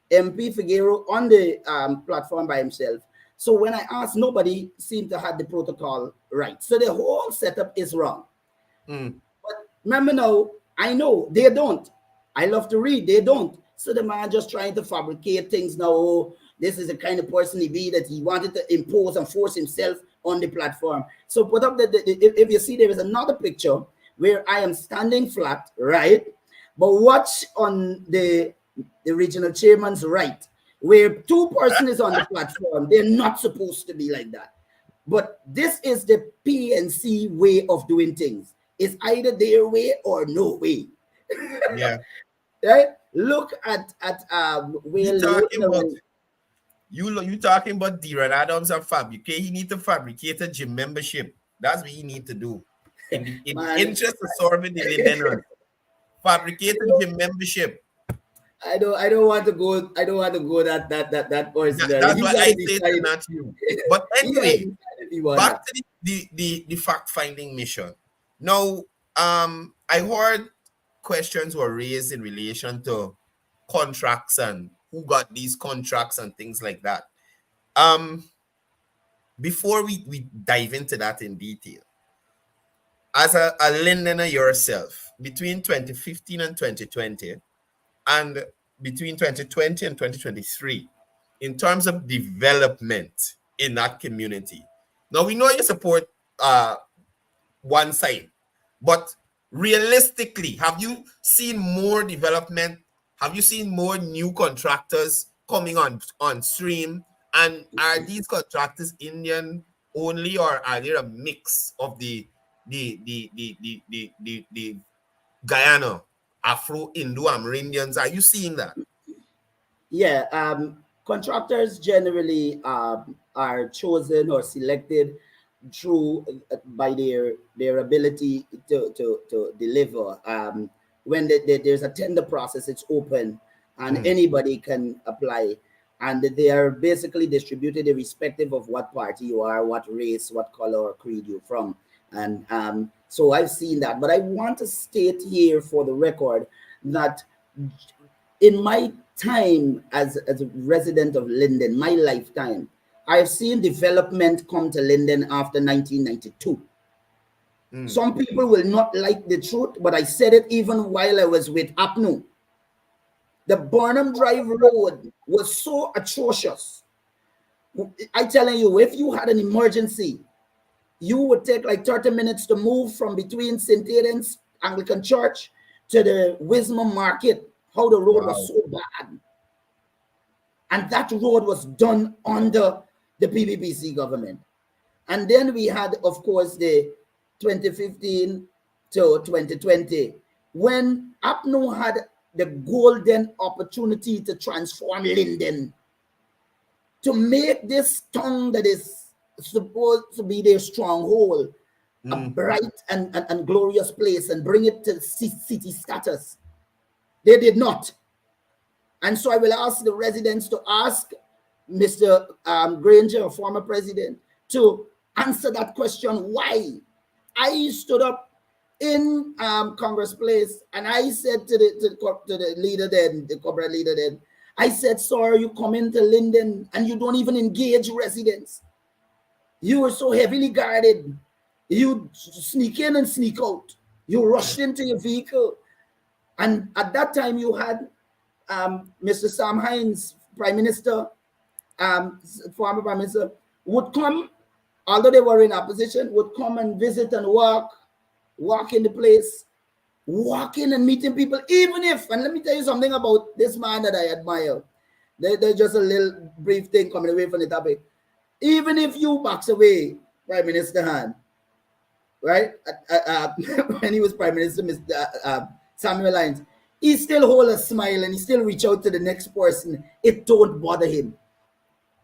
MP Figueroa on the platform by himself. So when I asked, nobody seemed to have the protocol right. So the whole setup is wrong. But remember now, I know they don't. I love to read, they don't. So the man just trying to fabricate things now. Oh, this is the kind of person he be, that he wanted to impose and force himself on the platform. So put up if you see, there is another picture where I am standing flat, right? But watch on the regional chairman's right, where two persons is on the platform. They're not supposed to be like that. But this is the PNC way of doing things. It's either their way or no way. Yeah. right? Look at You where talking about Lieutenant. you talking about Deron Adams and fabricate. He need to fabricate a gym membership. That's what he need to do. In the Man, interest of serving the Lindeners. Fabricate a gym membership. I don't want to go. I don't want to go that personally. That's He why got I to say to decide. not you. But He got to anyway, decide if he want back that. to the fact-finding mission. Now, I heard questions were raised in relation to contracts and who got these contracts and things like that. Um, before we dive into that in detail, as a Lindener yourself, between 2015 and 2020, and between 2020 and 2023, in terms of development in that community. Now, we know you support one side, but realistically, have you seen more development? Have you seen more new contractors coming on stream? And are these contractors Indian only, or are there a mix of the Guyana, Afro, Indo, Amerindians? Are you seeing that? Yeah, contractors generally are chosen or selected through by their ability to deliver. When there's a tender process, it's open and Mm, anybody can apply. And they are basically distributed irrespective of what party you are, what race, what color or creed you're from. And so I've seen that. But I want to state here for the record that in my time as a resident of Linden, my lifetime, I've seen development come to Linden after 1992. mm, Some people will not like the truth, but I said it even while I was with APNU. The Burnham Drive Road was so atrocious. I telling you, if you had an emergency, you would take like 30 minutes to move from between St. Aidan's Anglican Church to the Wismar Market. How the road was wow. so bad. And that road was done under the PPPC government. And then we had, of course, the 2015 to 2020, when APNO had the golden opportunity to transform Linden, to make this town that is supposed to be their stronghold a Mm, bright and glorious place and bring it to city status. They did not. And so I will ask the residents to ask Mr. Granger, former president, to answer that question. Why? I stood up in Congress Place and I said to the leader then, the corporate leader then, I said, sir, you come into Linden and you don't even engage residents. You were so heavily guarded. You sneak in and sneak out. You rushed into your vehicle. And at that time, you had Mr. Sam Hines, Prime Minister, former Prime Minister, would come, although they were in opposition, would come and visit and walk in the place, walking and meeting people, even if, and let me tell you something about this man that I admire. There's just a little brief thing coming away from the topic. Even if you box away Prime Minister Han, right? When he was Prime Minister, Mr. Samuel Lyons, he still hold a smile and he still reach out to the next person. It don't bother him.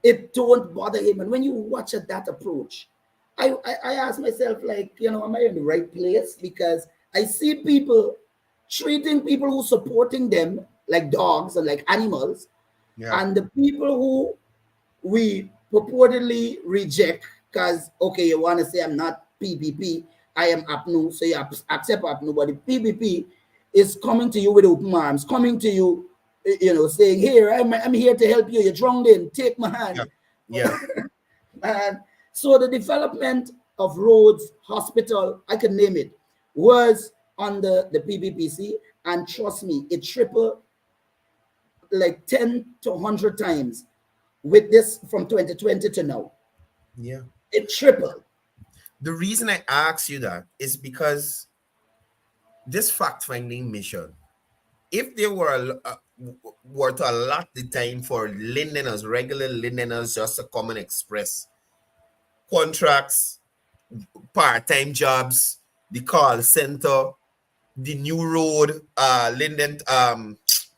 It don't bother him. And when you watch at that approach, I ask myself, like, am I in the right place? Because I see people treating people who supporting them like dogs and like animals, yeah. and the people who we purportedly reject because, okay, you want to say I'm not PPP, I am APNU, so you accept APNU, but the PPP is coming to you with open arms, coming to you, saying, here, I'm here to help you, you're drowned in, take my hand. Yeah. And so the development of roads, hospital, I can name it, was under the PPPC, and trust me, it tripled like 10 to 100 times with this from 2020 to now. Yeah. It tripled. The reason I ask you that is because this fact-finding mission, if they were to allot the time for Lindeners, regular Lindeners, just to come and express contracts, part-time jobs, the call center, the new road, Linden,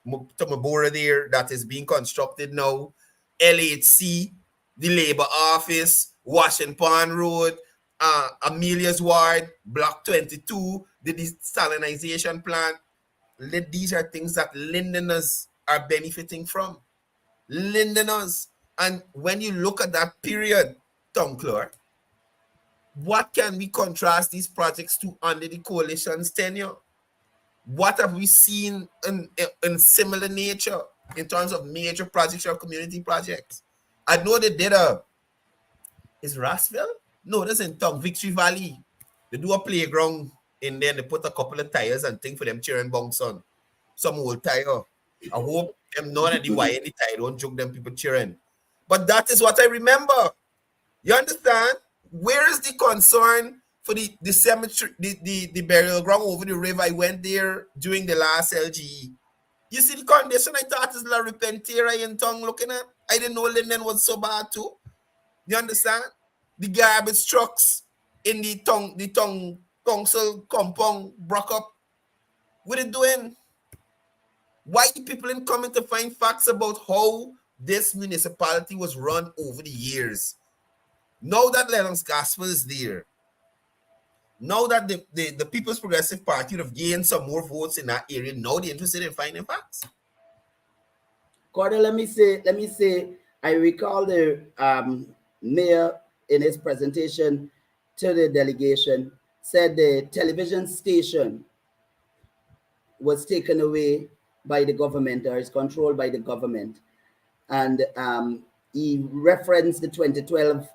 Tumabora there that is being constructed now. LHC, the Labour Office, Washington Road, Amelia's Ward, Block 22, the desalinization plant. These are things that Londoners are benefiting from. Londoners. And when you look at that period, Tom Clark, what can we contrast these projects to under the coalition's tenure? What have we seen in similar nature in terms of major projects or community projects? I know they did is Rossville? No, that's in Tongue, Victory Valley. They do a playground in there and they put a couple of tires and things for them children bounce on. Some old tire. I hope them know that the wire in the tire don't joke them people cheering. But that is what I remember. You understand? Where is the concern for the cemetery, the burial ground over the river? I went there during the last LGE. You see the condition I thought is La Repentera in Tongue looking at? I didn't know Linden was so bad too. You understand? The garbage trucks in the tongue council compound broke up. What are they doing? Why people in coming to find facts about how this municipality was run over the years? Now that Lennox Gaspar is there, now that the People's Progressive Party would have gained some more votes in that area, now they're interested in finding facts. Courdel, let me say, I recall the mayor in his presentation to the delegation said the television station was taken away by the government or is controlled by the government. And he referenced the 2012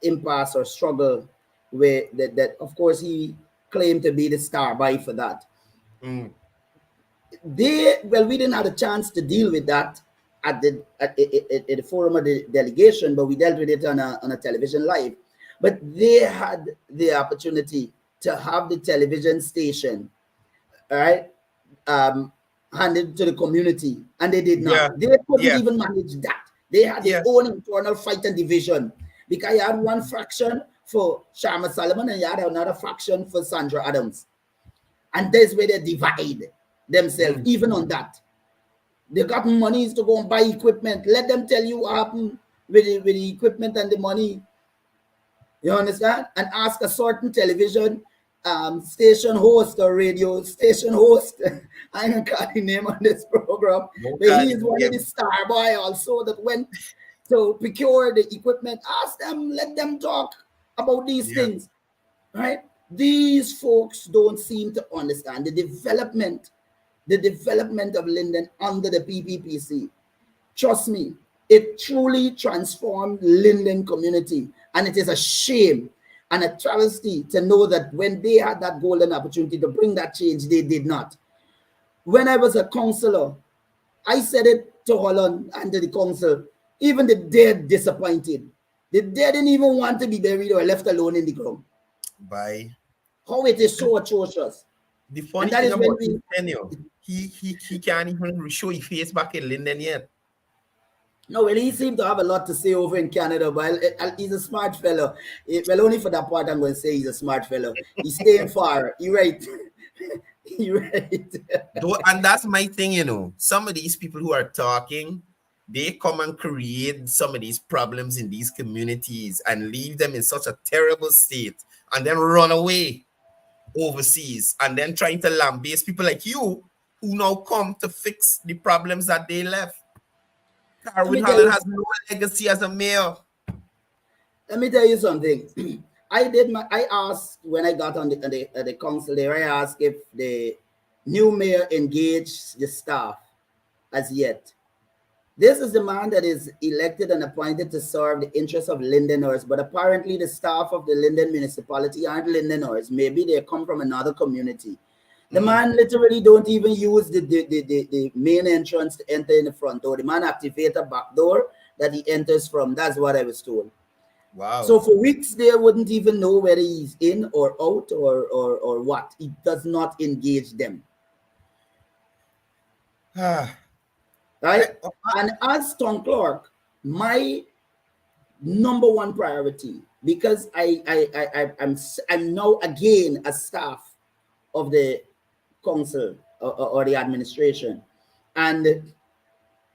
impasse or struggle where that of course he claimed to be the star by for that. We didn't have a chance to deal with that at the forum of the delegation, but we dealt with it on a television live. But they had the opportunity to have the television station, all right, handed to the community, and they did not. Yeah. They couldn't even manage that. They had their own internal fight and division because you had one faction for Sharma Solomon and you had another faction for Sandra Adams. And that's where they divide themselves, even on that. They got monies to go and buy equipment. Let them tell you what happened with the equipment and the money. You understand? And ask a certain television station host or radio station host. I don't call the name on this program. But he is one of the star boy also that went to procure the equipment. Ask them, let them talk about these things. Right? These folks don't seem to understand the development of Linden under the PPPC. Trust me, it truly transformed Linden community. And it is a shame and a travesty to know that when they had that golden opportunity to bring that change, they did not. When I was a councillor, I said it to Holland and to the council, even the dead disappointed. The dead didn't even want to be buried or left alone in the ground. By how it is so atrocious. The funny thing about his tenure, he can't even show his face back in Linden yet. No, well, he seemed to have a lot to say over in Canada, but he's a smart fellow. Well, only for that part, I'm going to say he's a smart fellow. He's staying far. You're right. You're right. And that's my thing, you know. Some of these people who are talking, they come and create some of these problems in these communities and leave them in such a terrible state and then run away overseas and then trying to lambaste people like you who now come to fix the problems that they left. Carwin Holland has no legacy as a mayor. Let me tell you something. I asked when I got on the council there, I asked if the new mayor engaged the staff as yet. This is the man that is elected and appointed to serve the interests of Lindeners, but apparently the staff of the Linden municipality aren't Lindeners. Maybe they come from another community. The man literally don't even use the main entrance to enter in the front door. The man activate a back door that he enters from. That's what I was told. Wow. So for weeks they wouldn't even know whether he's in or out or what. He does not engage them. Right? And as Tom Clark, my number one priority, because I'm now again a staff of the council or the administration, And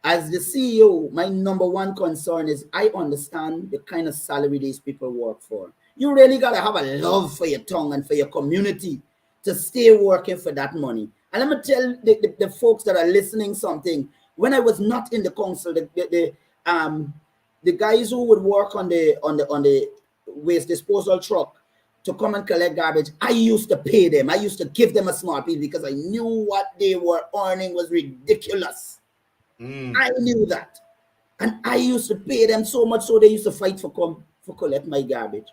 as the CEO, my number one concern is I understand the kind of salary these people work for. You really got to have a love for your tongue and for your community to stay working for that money. And let me tell the folks that are listening something. When I was not in the council, the guys who would work on the waste disposal truck to come and collect garbage, I used to pay them. I used to give them a small piece because I knew what they were earning was ridiculous. I knew that. And I used to pay them so much so they used to fight for collect my garbage.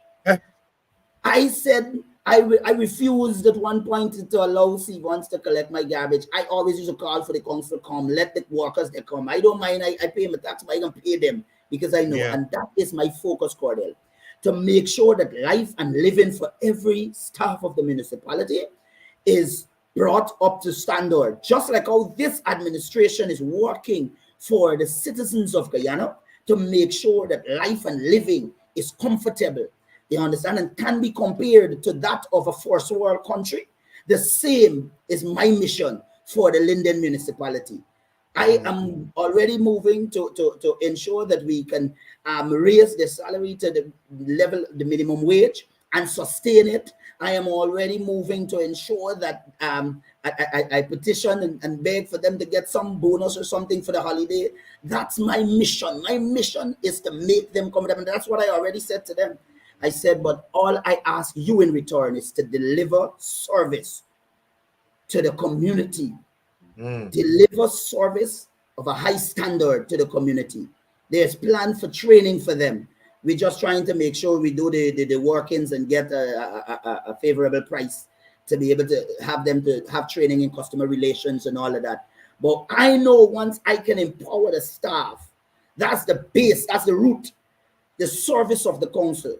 I said I refused at one point to allow Sevens to collect my garbage. I always used to call for the council come, let the workers they come. I don't mind. I pay my tax, but I can pay them because I know. Yeah. And that is my focus, Courdel, to make sure that life and living for every staff of the municipality is brought up to standard, just like how this administration is working for the citizens of Guyana to make sure that life and living is comfortable. You understand? And can be compared to that of a first world country. The same is my mission for the Linden municipality. I am already moving to ensure that we can raise the salary to the level, the minimum wage, and sustain it. I am already moving to ensure that I petition and beg for them to get some bonus or something for the holiday. That's my mission. My mission is to make them comfortable. And that's what I already said to them. I said, but all I ask you in return is to deliver service to the community. Deliver service of a high standard to the community. There's plan for training for them. We're just trying to make sure we do the workings and get a favorable price to be able to have them to have training in customer relations and all of that. But I know once I can empower the staff, that's the base, that's the root, the service of the council.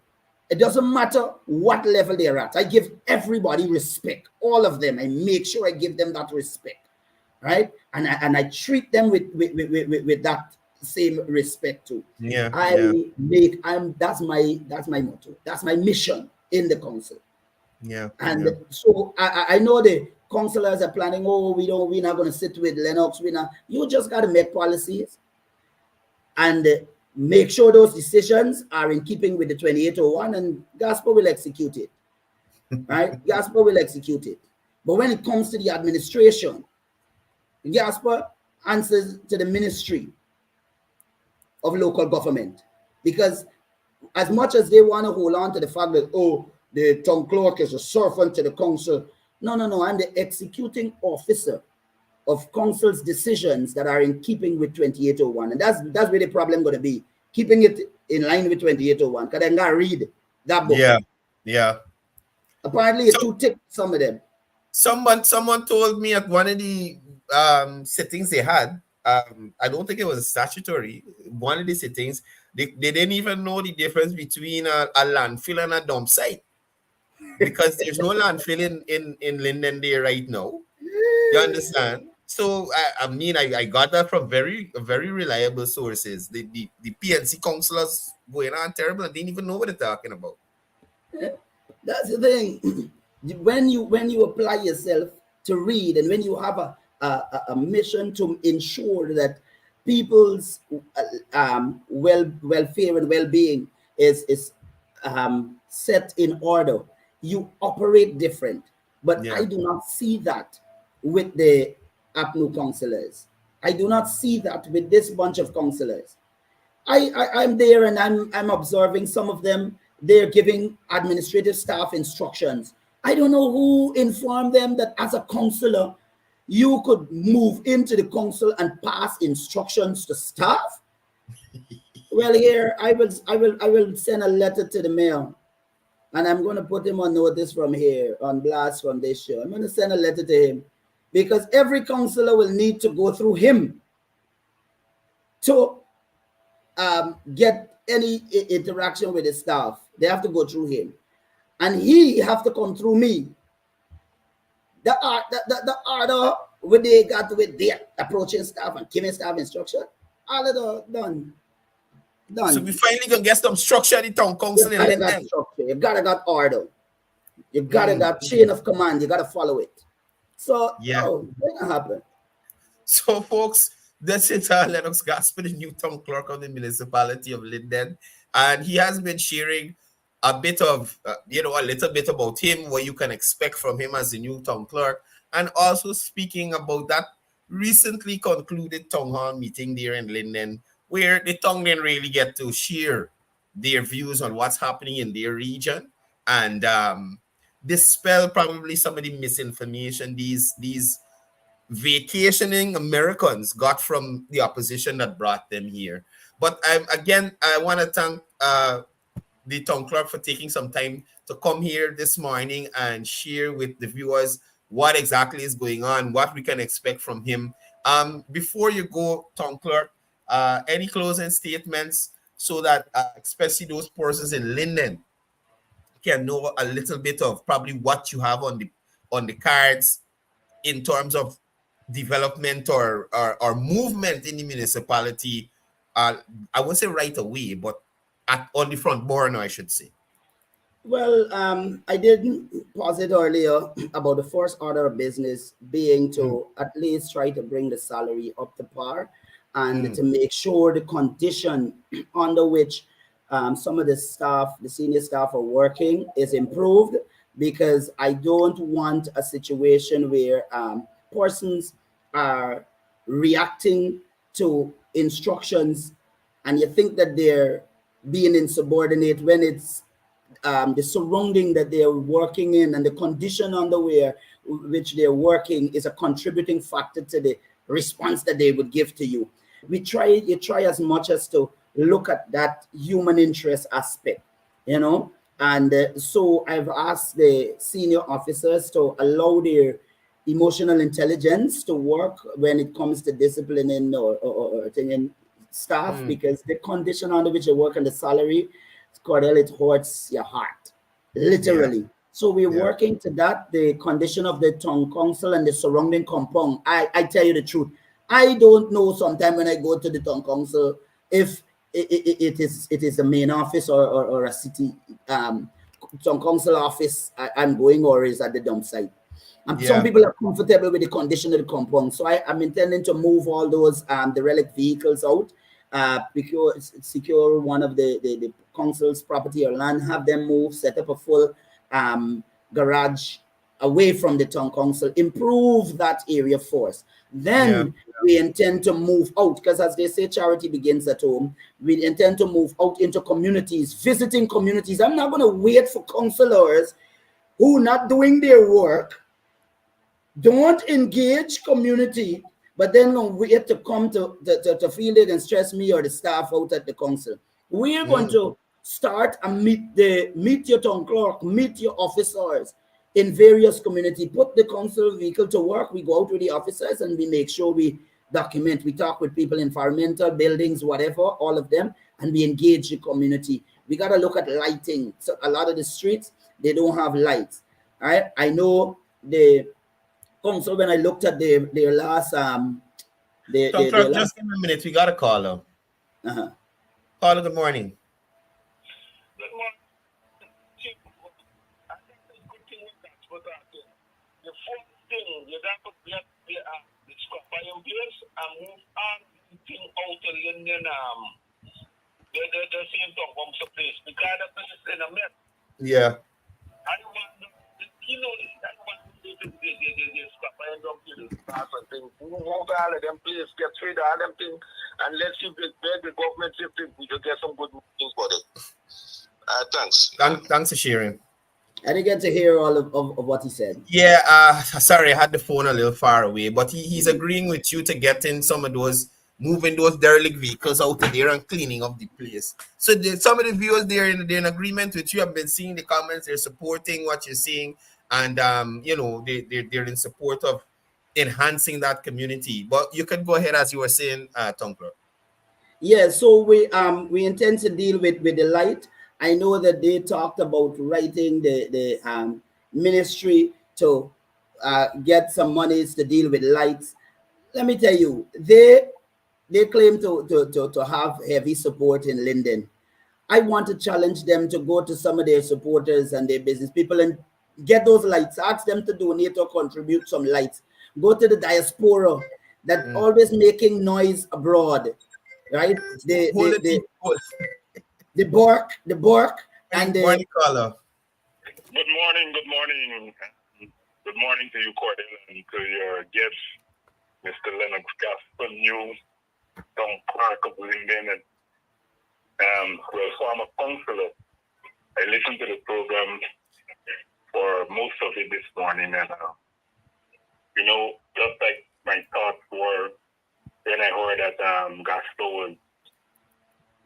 It doesn't matter what level they're at. I give everybody respect, all of them. I make sure I give them that respect, right? And I treat them with that same respect too. That's my motto. That's my mission in the council. So I know the councillors are planning, we're not going to sit with Lennox. You just got to make policies and make sure those decisions are in keeping with the 2801, and Gasper will execute it. Right? Gasper will execute it. But when it comes to the administration, Gasper answers to the Ministry of Local Government, because as much as they want to hold on to the fact that, the town clerk is a servant to the council. No, I'm the executing officer of council's decisions that are in keeping with 2801. And that's where the problem going to be, keeping it in line with 2801. Because I got to read that book. Yeah. Apparently it's too thick, some of them. Someone told me at one of the sittings they had, I don't think it was statutory, one of the sittings, they didn't even know the difference between a landfill and a dump site. Because there's no landfill in Linden there right now. You understand? So I got that from very reliable sources. The PNC councillors going on terrible and didn't even know what they're talking about. That's the thing. When you apply yourself to read, and when you have a mission to ensure that people's welfare and well-being is set in order, you operate different. But I do not see that with the APNU councillors. I do not see that with this bunch of councillors. I'm there and I'm observing some of them. They're giving administrative staff instructions. I don't know who informed them that as a councillor, you could move into the council and pass instructions to staff. Well, here I will send a letter to the mayor. And I'm going to put him on notice from here, on blast from this show. I'm going to send a letter to him, because every councillor will need to go through him to get any interaction with the staff. They have to go through him. And he have to come through me. The order what they got with their approaching staff and giving staff instruction, all of that done. So we finally gonna get some structure in the town council. You gotta got order. You gotta got chain of command. You gotta follow it. So it's gonna happen. So, folks, that's it. Lennox Gaspar, the new town clerk of the municipality of Linden, and he has been sharing a bit of, a little bit about him, what you can expect from him as the new town clerk, and also speaking about that recently concluded town hall meeting there in Linden, where the town didn't really get to share their views on what's happening in their region and dispel probably some of the misinformation these vacationing Americans got from the opposition that brought them here. But I want to thank the town clerk for taking some time to come here this morning and share with the viewers what exactly is going on, what we can expect from him. Before you go, town clerk, any closing statements so that especially those persons in Linden can know a little bit of probably what you have on the cards in terms of development or movement in the municipality. I won't say right away, but on the front burner, I should say. Well, I did posit earlier about the first order of business being to at least try to bring the salary up to par and to make sure the condition under which some of the staff, the senior staff are working is improved, because I don't want a situation where persons are reacting to instructions and you think that they're being insubordinate when it's the surrounding that they're working in and the condition under which they're working is a contributing factor to the response that they would give to you. You try as much as to look at that human interest aspect, and so I've asked the senior officers to allow their emotional intelligence to work when it comes to disciplining or taking staff, because the condition under which they work and the salary, Courdel, it hurts your heart, literally. Yeah. So we're working to that. The condition of the town council and the surrounding compound. I tell you the truth, I don't know sometimes when I go to the town council if it is the main office or a city town council office I'm going, or is at the dump site. And some people are comfortable with the condition of the compound. So I'm intending to move all those derelict vehicles out, because secure one of the council's property or land, have them move, set up a full garage away from the town council, improve that area first. Then we intend to move out, because as they say, charity begins at home. We intend to move out into communities, visiting communities. I'm not going to wait for councillors who are not doing their work, don't engage community, but then wait to come to feel it and stress me or the staff out at the council. We're going to start and meet your town clerk, meet your officers in various community, put the council vehicle to work. We go out with the officers and we make sure we document. We talk with people, environmental, buildings, whatever, all of them, and we engage the community. We got to look at lighting. So a lot of the streets, they don't have lights. All right. I know the council, when I looked at their last just give me a minute. We got a caller. Caller, good morning. Good morning. I think the good thing with that, but the first thing you got to get the scupper in place and move on thing out of Linden, the same thing from some place. The guy that is in a mess. Yeah. I want I want the scupper and dump the staff and things. Move out all of them place, get rid of all them things, and let's see if the government if we can get some good things for it. Thanks. Thanks for sharing. I didn't get to hear all of what he said. Yeah, sorry, I had the phone a little far away, but he's agreeing with you to get in some of those, moving those derelict vehicles out of there and cleaning up the place. So some of the viewers, they're in agreement with you. I've been seeing the comments, they're supporting what you're saying, and they're in support of enhancing that community. But you can go ahead as you were saying, Tonker. Yeah, so we intend to deal with the light. I know that they talked about writing the ministry to get some monies to deal with lights. Let me tell you, they claim to have heavy support in Linden. I want to challenge them to go to some of their supporters and their business people and get those lights. Ask them to donate or contribute some lights. Go to the diaspora. that always making noise abroad, right? Hold it. The bark, and the Morning caller. Good morning. Good morning to you, Courdel, and to your guest, Mr. Lennox Gaspar, new Tom Clark of Linden, and former councillor. I listened to the program for most of it this morning, and just like my thoughts were when I heard that Gaspar was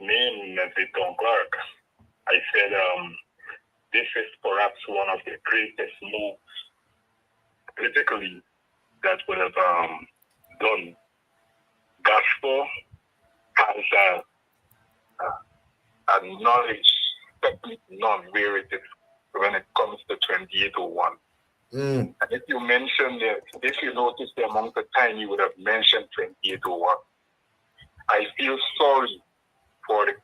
named as the Tom Clark, I said this is perhaps one of the greatest moves politically that would have done. Gaspar has a knowledge, technique, none where it is when it comes to 2801. And if you notice the amount of time you would have mentioned 2801, I feel sorry for the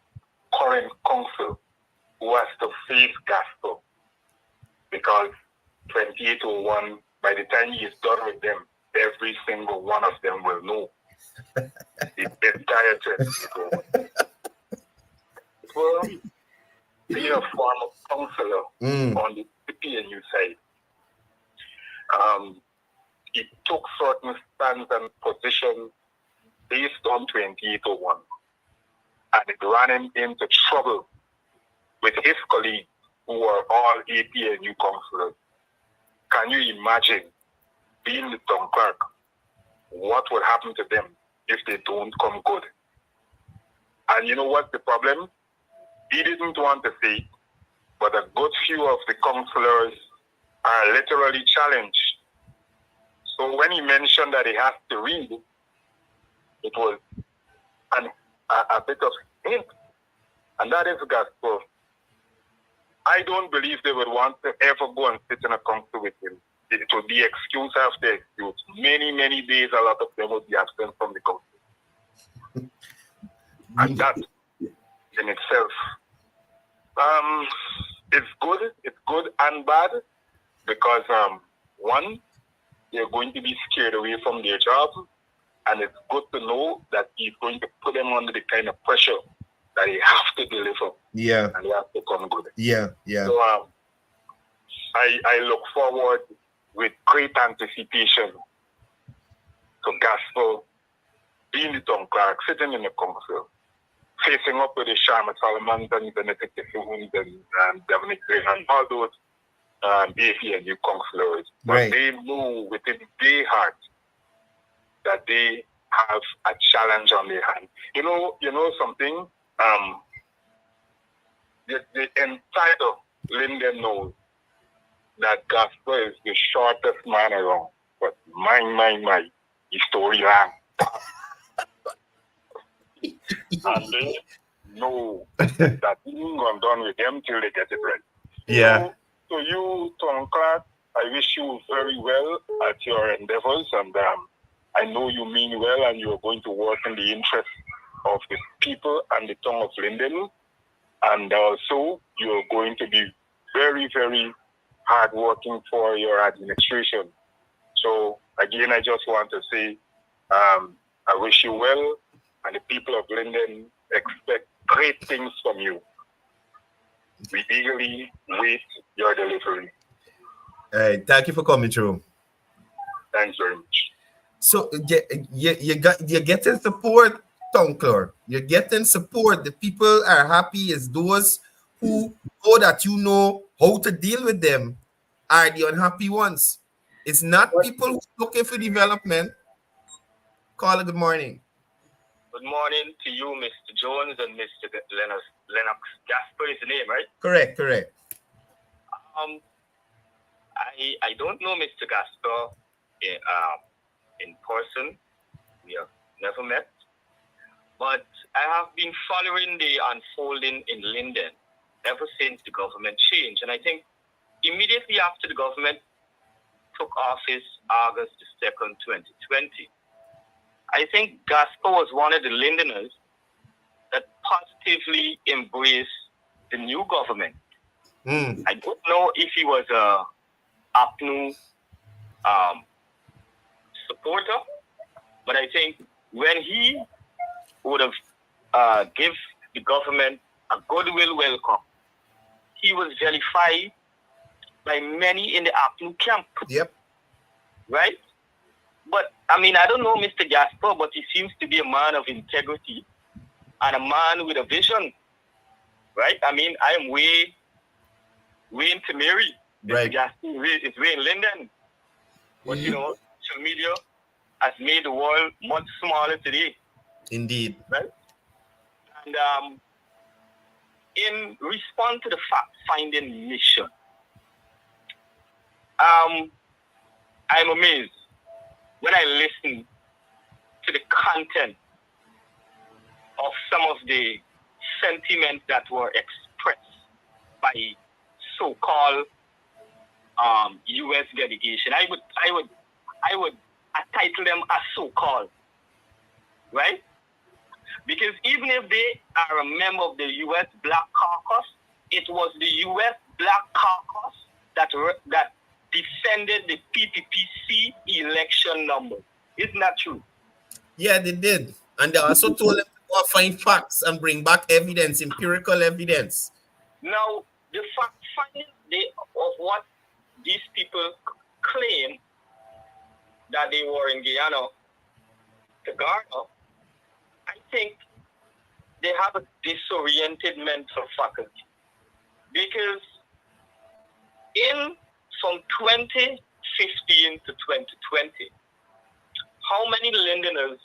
current council who has to face Gaspar, because 2801, by the time he is done with them, every single one of them will know the entire 2801. Well, being a former councillor on the PNU side, he took certain stands and positions based on 2801, and it ran him into trouble with his colleagues who are all APNU councillors. Can you imagine being the Tom Clark? What would happen to them if they don't come good? And you know what's the problem? He didn't want to say it, but a good few of the councillors are literally challenged. So when he mentioned that he has to read, it was a bit of hint. And that is Gaspar. I don't believe they would want to ever go and sit in a council with him. It would be excuse after excuse. Many, many days, a lot of them would be absent from the council. And that in itself, it's good and bad, because one, they're going to be scared away from their job, and it's good to know that he's going to put them under the kind of pressure that they have to deliver. Yeah. And they have to come good. Yeah. So I look forward with great anticipation to Gaspar being the Tom Clark, sitting in the council, facing up with the Sharma Solomons and the Netitifuns and Dominic Gray and all those APNU councillors. But they know within their heart that they have a challenge on their hand. You know something? The entire Linden knows that Gaspar is the shortest man around. But my, his story long. And they know that he ain't gonna done with them till they get it right. Yeah. So you, Tom Clark, I wish you very well at your endeavors, and I know you mean well, and you are going to work in the interest of the people and the town of Linden, and also you are going to be very, very hard working for your administration. So again, I just want to say I wish you well, and the people of Linden expect great things from you. We eagerly wait your delivery. Thank you for coming through. Thanks very much. So you're getting support, Tom Clark. You're getting support. The people are happy. Is those who know that you know how to deal with them are the unhappy ones. It's not people who are looking for development. Caller, good morning. Good morning to you, Mr. Jones and Mr. Lennox Gaspar is the name, right? Correct. I don't know Mr. Gaspar in person. We have never met. But I have been following the unfolding in Linden ever since the government changed. And I think immediately after the government took office, August 2nd, 2020, I think Gaspar was one of the Lindeners that positively embraced the new government. I don't know if he was a APNU supporter, But I think when he would have give the government a goodwill welcome, he was vilified by many in the APNU camp. Yep. Right? But, I mean, I don't know Mr. Jasper, but he seems to be a man of integrity and a man with a vision. Right? I mean, I am way into Mary. Right. Mr. Jasper is way in Linden. But, you know, social media has made the world much smaller today. Indeed. Right? And in response to the fact-finding mission, I'm amazed when I listen to the content of some of the sentiments that were expressed by so-called U.S. delegation. I would title them as so-called, right? Because even if they are a member of the U.S. Black Caucus, it was the U.S. Black Caucus that defended the PPPC election number. Isn't that true? Yeah, they did. And they also told them to go find facts and bring back evidence, empirical evidence. Now, the fact-finding of what these people claim that they were in Guyana to garner, I think they have a disoriented mental faculty. Because from 2015 to 2020, how many Lindeners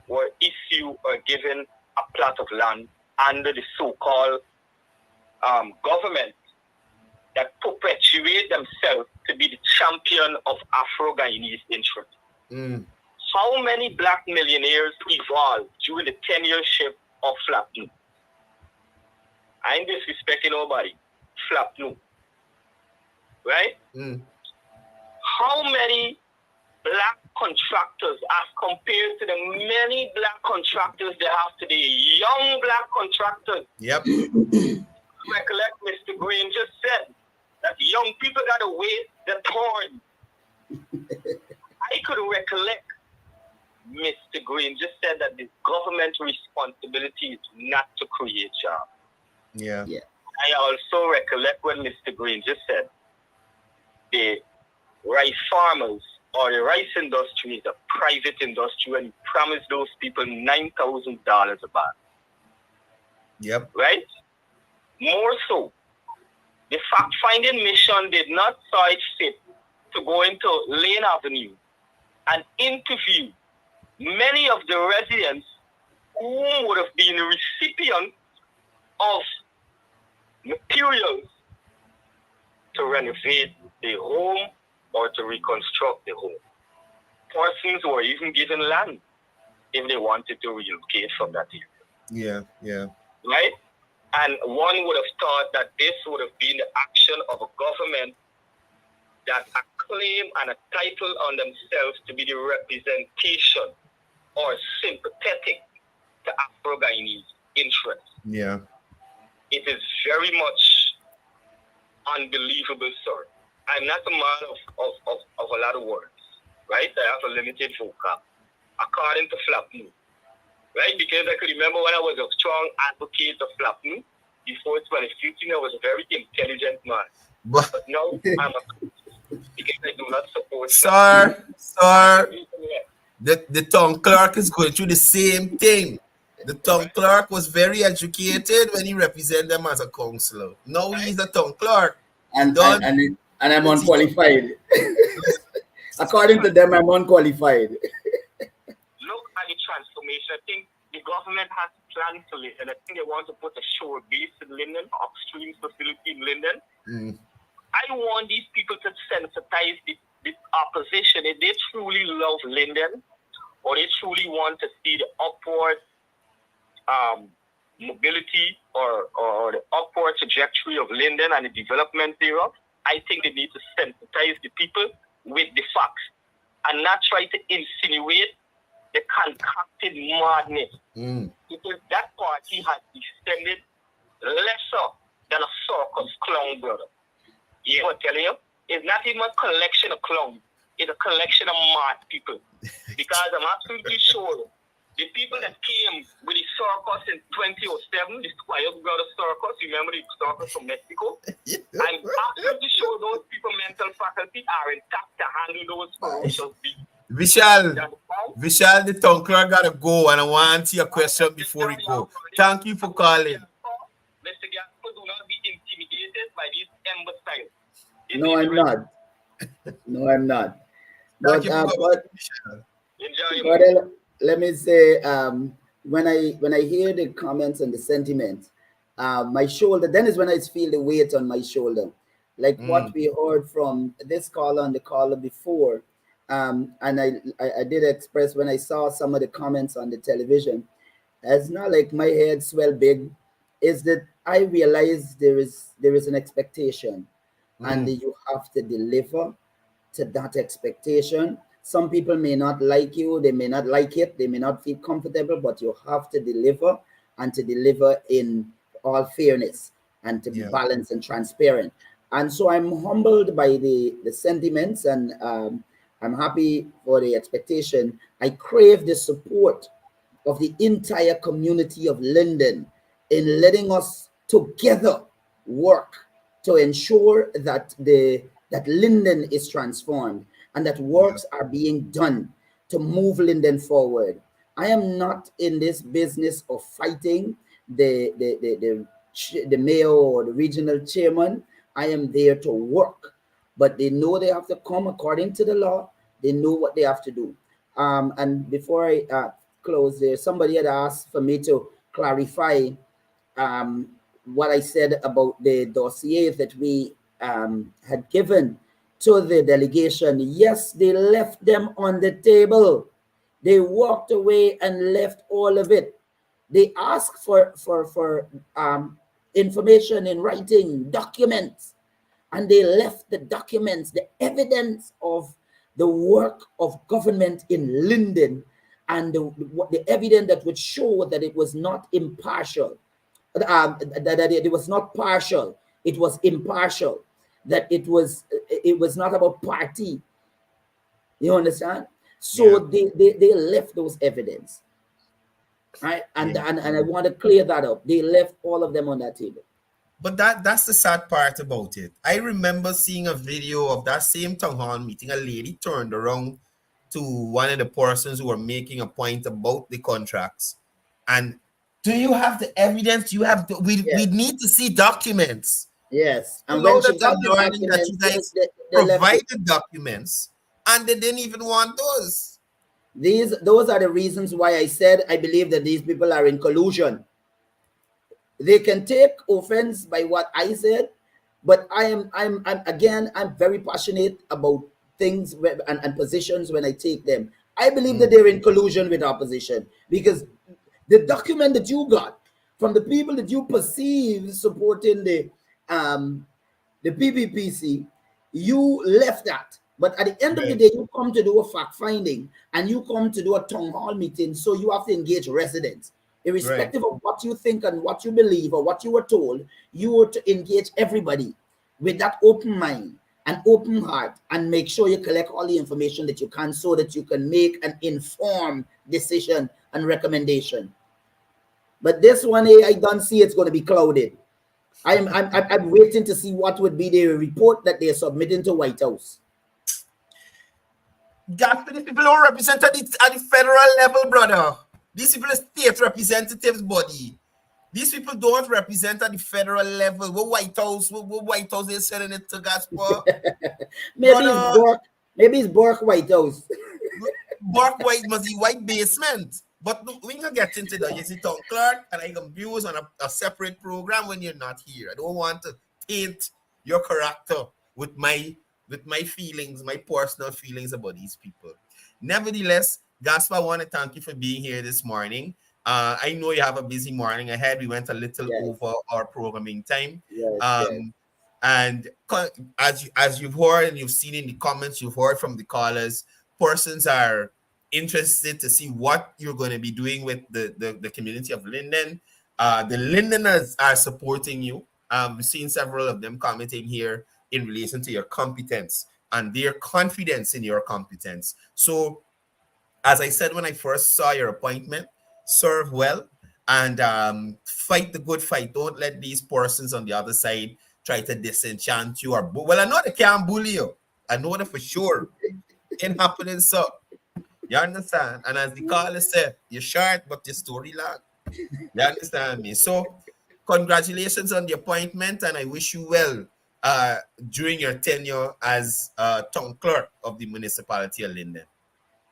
were issued or given a plot of land under the so-called government that perpetuate themselves to be the champion of Afro-Guyanese interest? How many black millionaires evolved during the tenureship of Flapnu? I ain't disrespecting nobody. Flapnu. Right? How many black contractors as compared to the many black contractors they have today, young black contractors? Yep. Recollect Mr. Green just said that young people got to wait the turn. I could recollect Mr. Green just said that the government responsibility is not to create jobs. Yeah. I also recollect when Mr. Green just said the rice farmers or the rice industry is a private industry and he promised those people $9,000 a bag. Yep. Right? More so, the fact-finding mission did not saw it fit to go into Lane Avenue and interview many of the residents who would have been recipients of materials to renovate the home or to reconstruct the home. Persons were even given land if they wanted to relocate from that area. Yeah. Right? And one would have thought that this would have been the action of a government that acclaim and a title on themselves to be the representation or sympathetic to Afro-Guyanese interests. Yeah. It is very much unbelievable, sir. I'm not a man of a lot of words, right? I have a limited vocab, according to Flapnu, right? Because I could remember when I was a strong advocate of Flapnu, before 2015, I was a very intelligent man. But now I'm because I do not support. Sir, the town clerk is going through the same thing. The town clerk was very educated when he represented them as a councillor. Now he's a town clerk. And I'm unqualified. According to them, I'm unqualified. Look at the transformation. I think the government has plans to it, and I think they want to put a shore base in Linden, upstream facility in Linden. I want these people to sensitize the opposition. If they truly love Linden, or they truly want to see the upward mobility or the upward trajectory of Linden and the development thereof, I think they need to sensitize the people with the facts and not try to insinuate the concocted madness. Because that party has descended lesser than a circus clown, brother. You know what I'm telling you? It's not even a collection of clowns. is a collection of mad people. Because I'm absolutely sure the people that came with the circus in 2007, the Squire Brother Circus, remember the circus from Mexico? I'm absolutely sure those people mental faculty are intact to handle those ferocious beasts. Vishal, the tongue clerk gotta go, and I want to answer your question before we go. Thank you for calling. Mr. Gasper, do not be intimidated by these imbeciles. No, I'm not. No, I'm not. Thank But you for calling, Vishal. Courdel, let me say, when I hear the comments and the sentiment, my shoulder, then is when I feel the weight on my shoulder, like what we heard from this caller and the caller before. And I did express when I saw some of the comments on the television. It's not like my head swell big, is that I realize there is an expectation, and you have to deliver to that expectation. Some people may not like you, they may not like it, they may not feel comfortable, but you have to deliver, and to deliver in all fairness, and to be balanced and transparent. And so I'm humbled by the sentiments, and I'm happy for the expectation. I crave the support of the entire community of Linden in letting us together work to ensure that that Linden is transformed, and that works are being done to move Linden forward. I am not in this business of fighting the mayor or the regional chairman. I am there to work, but they know they have to come according to the law. They know what they have to do. And before I close there, somebody had asked for me to clarify what I said about the dossier that we had given to the delegation. Yes, they left them on the table. They walked away and left all of it. They asked for information in writing, documents, and they left the documents, the evidence of the work of government in Linden, and the evidence that would show that it was not impartial, that it was not partial, it was impartial, that it was not about party. You understand? So they left those evidence, right? And I want to clear that up. They left all of them on that table. But that's the sad part about it. I remember seeing a video of that same town hall meeting. A lady turned around to one of the persons who were making a point about the contracts. And do you have the evidence? You have we need to see documents. Yes. And when she got the learning that you guys provided documents, and they didn't even want those. Those are the reasons why I said I believe that these people are in collusion. They can take offense by what I said, but I'm very passionate about things and positions when I take them. I believe that they're in collusion with opposition, because the document that you got from the people that you perceive supporting the PPPC, you left that. But at the end of the day, you come to do a fact finding, and you come to do a town hall meeting, so you have to engage residents. Irrespective of what you think and what you believe or what you were told, you were to engage everybody with that open mind and open heart, and make sure you collect all the information that you can, so that you can make an informed decision and recommendation. But this one, I don't see it's going to be clouded. I'm waiting to see what would be the report that they're submitting to White House. Gasper, these people don't represent at the federal level, brother. These people are state representatives body. These people don't represent at the federal level. What White House they're selling it to Gasper? Maybe it's Bork White House. Bork White must be white basement. But we can get into that. You see, Tom Clark, and I can views on a separate program when you're not here. I don't want to taint your character with my feelings, my personal feelings about these people. Nevertheless, Gasper, I want to thank you for being here this morning. I know you have a busy morning ahead. We went a little over our programming time. And as you've heard and you've seen in the comments, you've heard from the callers, persons are interested to see what you're going to be doing with the community of Linden. The Lindeners are supporting you. We've seen several of them commenting here in relation to your competence and their confidence in your competence. So, as I said when I first saw your appointment, serve well and fight the good fight. Don't let these persons on the other side try to disenchant you or well, I know they can't bully you. I know that for sure. Ain't happening so. You understand? And as the caller said, you're short, but your story long. You understand me? So, congratulations on the appointment, and I wish you well during your tenure as town clerk of the municipality of Linden.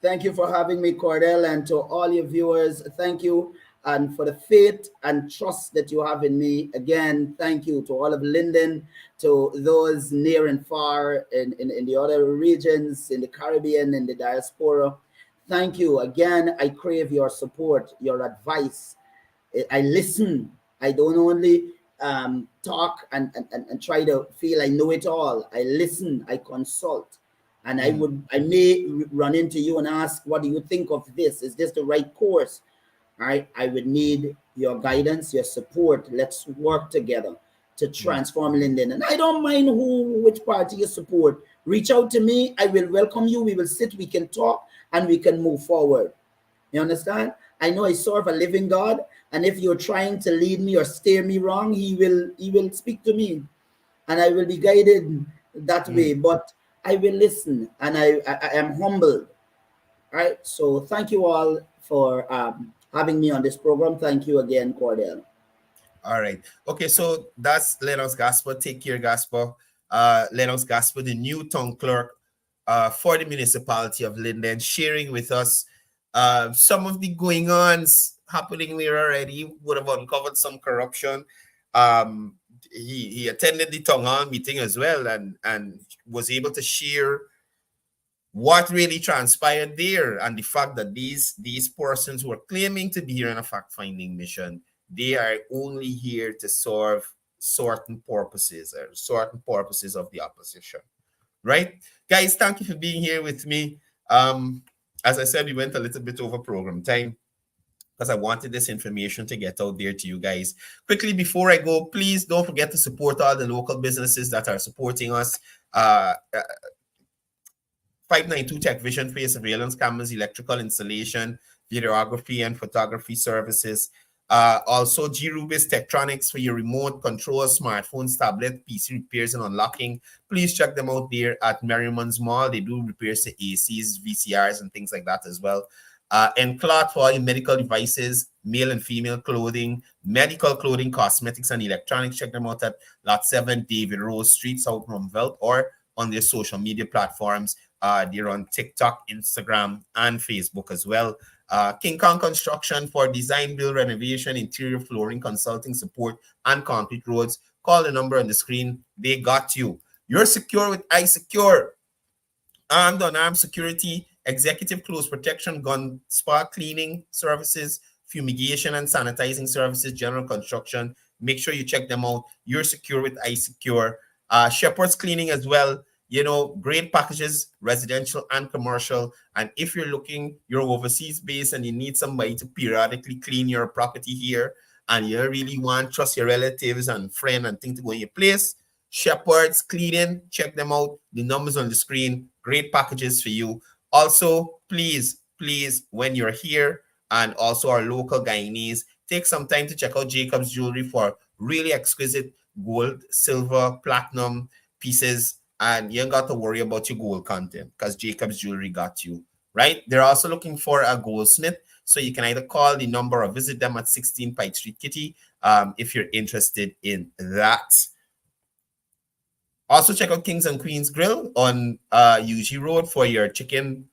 Thank you for having me, Courdel, and to all your viewers, thank you, and for the faith and trust that you have in me. Again, thank you to all of Linden, to those near and far in the other regions, in the Caribbean, in the diaspora. Thank you. Again, I crave your support, your advice. I listen. I don't only talk and try to feel I know it all. I listen, I consult. And I may run into you and ask, what do you think of this? Is this the right course? All right. I would need your guidance, your support. Let's work together to transform Linden. And I don't mind which party you support. Reach out to me. I will welcome you. We will sit, we can talk, and we can move forward. You understand? I know I serve a living God. And if you're trying to lead me or steer me wrong, he will speak to me. And I will be guided that way. But I will listen, and I am humbled. All right. So thank you all for having me on this program. Thank you again, Courdel. All right. Okay. So that's Lennox Gasper. Take care, Gasper. Lennox Gasper, the new town clerk for the municipality of Linden, sharing with us some of the going-ons happening there already. Would have uncovered some corruption. He attended the town hall meeting as well and was able to share what really transpired there and the fact that these persons who are claiming to be here on a fact-finding mission, they are only here to serve certain purposes of the opposition. Right? Guys, thank you for being here with me. As I said, we went a little bit over program time because I wanted this information to get out there to you guys. Quickly, before I go, please don't forget to support all the local businesses that are supporting us. 592 Tech Vision for your surveillance cameras, electrical installation, videography, and photography services. Also, G-Rubis Tektronix for your remote control, smartphones, tablet, PC repairs, and unlocking. Please check them out there at Merriman's Mall. They do repairs to ACs, VCRs, and things like that as well. And cloth for all your medical devices, male and female clothing, medical clothing, cosmetics, and electronics. Check them out at Lot 7 David Rose Street, South Rumvelt, or on their social media platforms. They're on TikTok, Instagram, and Facebook as well. King Kong Construction for design, build, renovation, interior flooring, consulting support, and concrete roads. Call the number on the screen. They got you. You're secure with iSecure. Armed, unarmed security, executive close protection, gun spot cleaning services, fumigation and sanitizing services, general construction. Make sure you check them out. You're secure with iSecure. Shepherd's Cleaning as well. You know, great packages, residential and commercial. And if you're overseas based and you need somebody to periodically clean your property here, and you really want to trust your relatives and friends and things to go in your place, Shepherd's Cleaning, check them out. The numbers on the screen, great packages for you. Also, please, when you're here, and also our local Guyanese, take some time to check out Jacob's Jewelry for really exquisite gold, silver, platinum pieces. And you ain't got to worry about your gold content because Jacob's Jewelry got you, right? They're also looking for a goldsmith. So you can either call the number or visit them at 16 Pike Street, Kitty, if you're interested in that. Also, check out Kings and Queens Grill on UG Road for your chicken,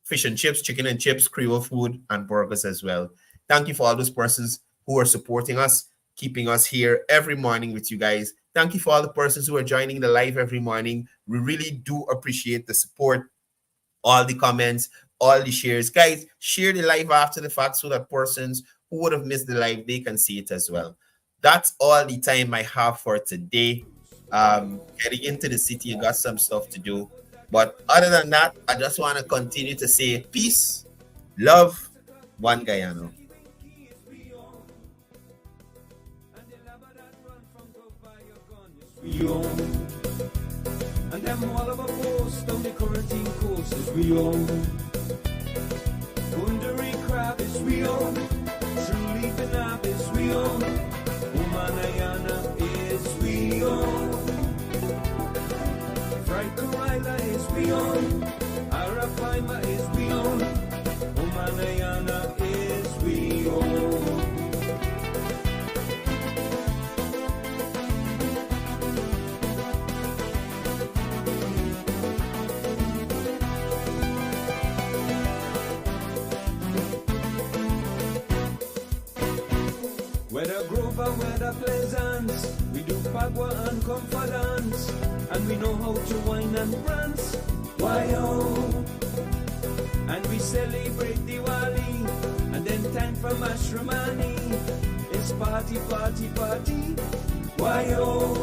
fish and chips, chicken and chips, Creole food, and burgers as well. Thank you for all those persons who are supporting us, keeping us here every morning with you guys. Thank you for all the persons who are joining the live every morning. We really do appreciate the support, all the comments, all the shares. Guys, share the live after the fact so that persons who would have missed the live, they can see it as well. That's all the time I have for today. Getting into the city, you got some stuff to do. But other than that, I just want to continue to say peace, love, one Guyana. We own, and them all of a post on the quarantine coast is we own. Kundari crab is we own. Truly Benab is we own. Umanayana is we own. Fried Karaila is we own. Arapaima is we own. Umanayana is we own. Whether Grover, whether Pleasance, we do Pagua and Confidence, and we know how to wine and prance. Why oh? And we celebrate Diwali, and then time for Mashramani. It's party, party, party. Why oh?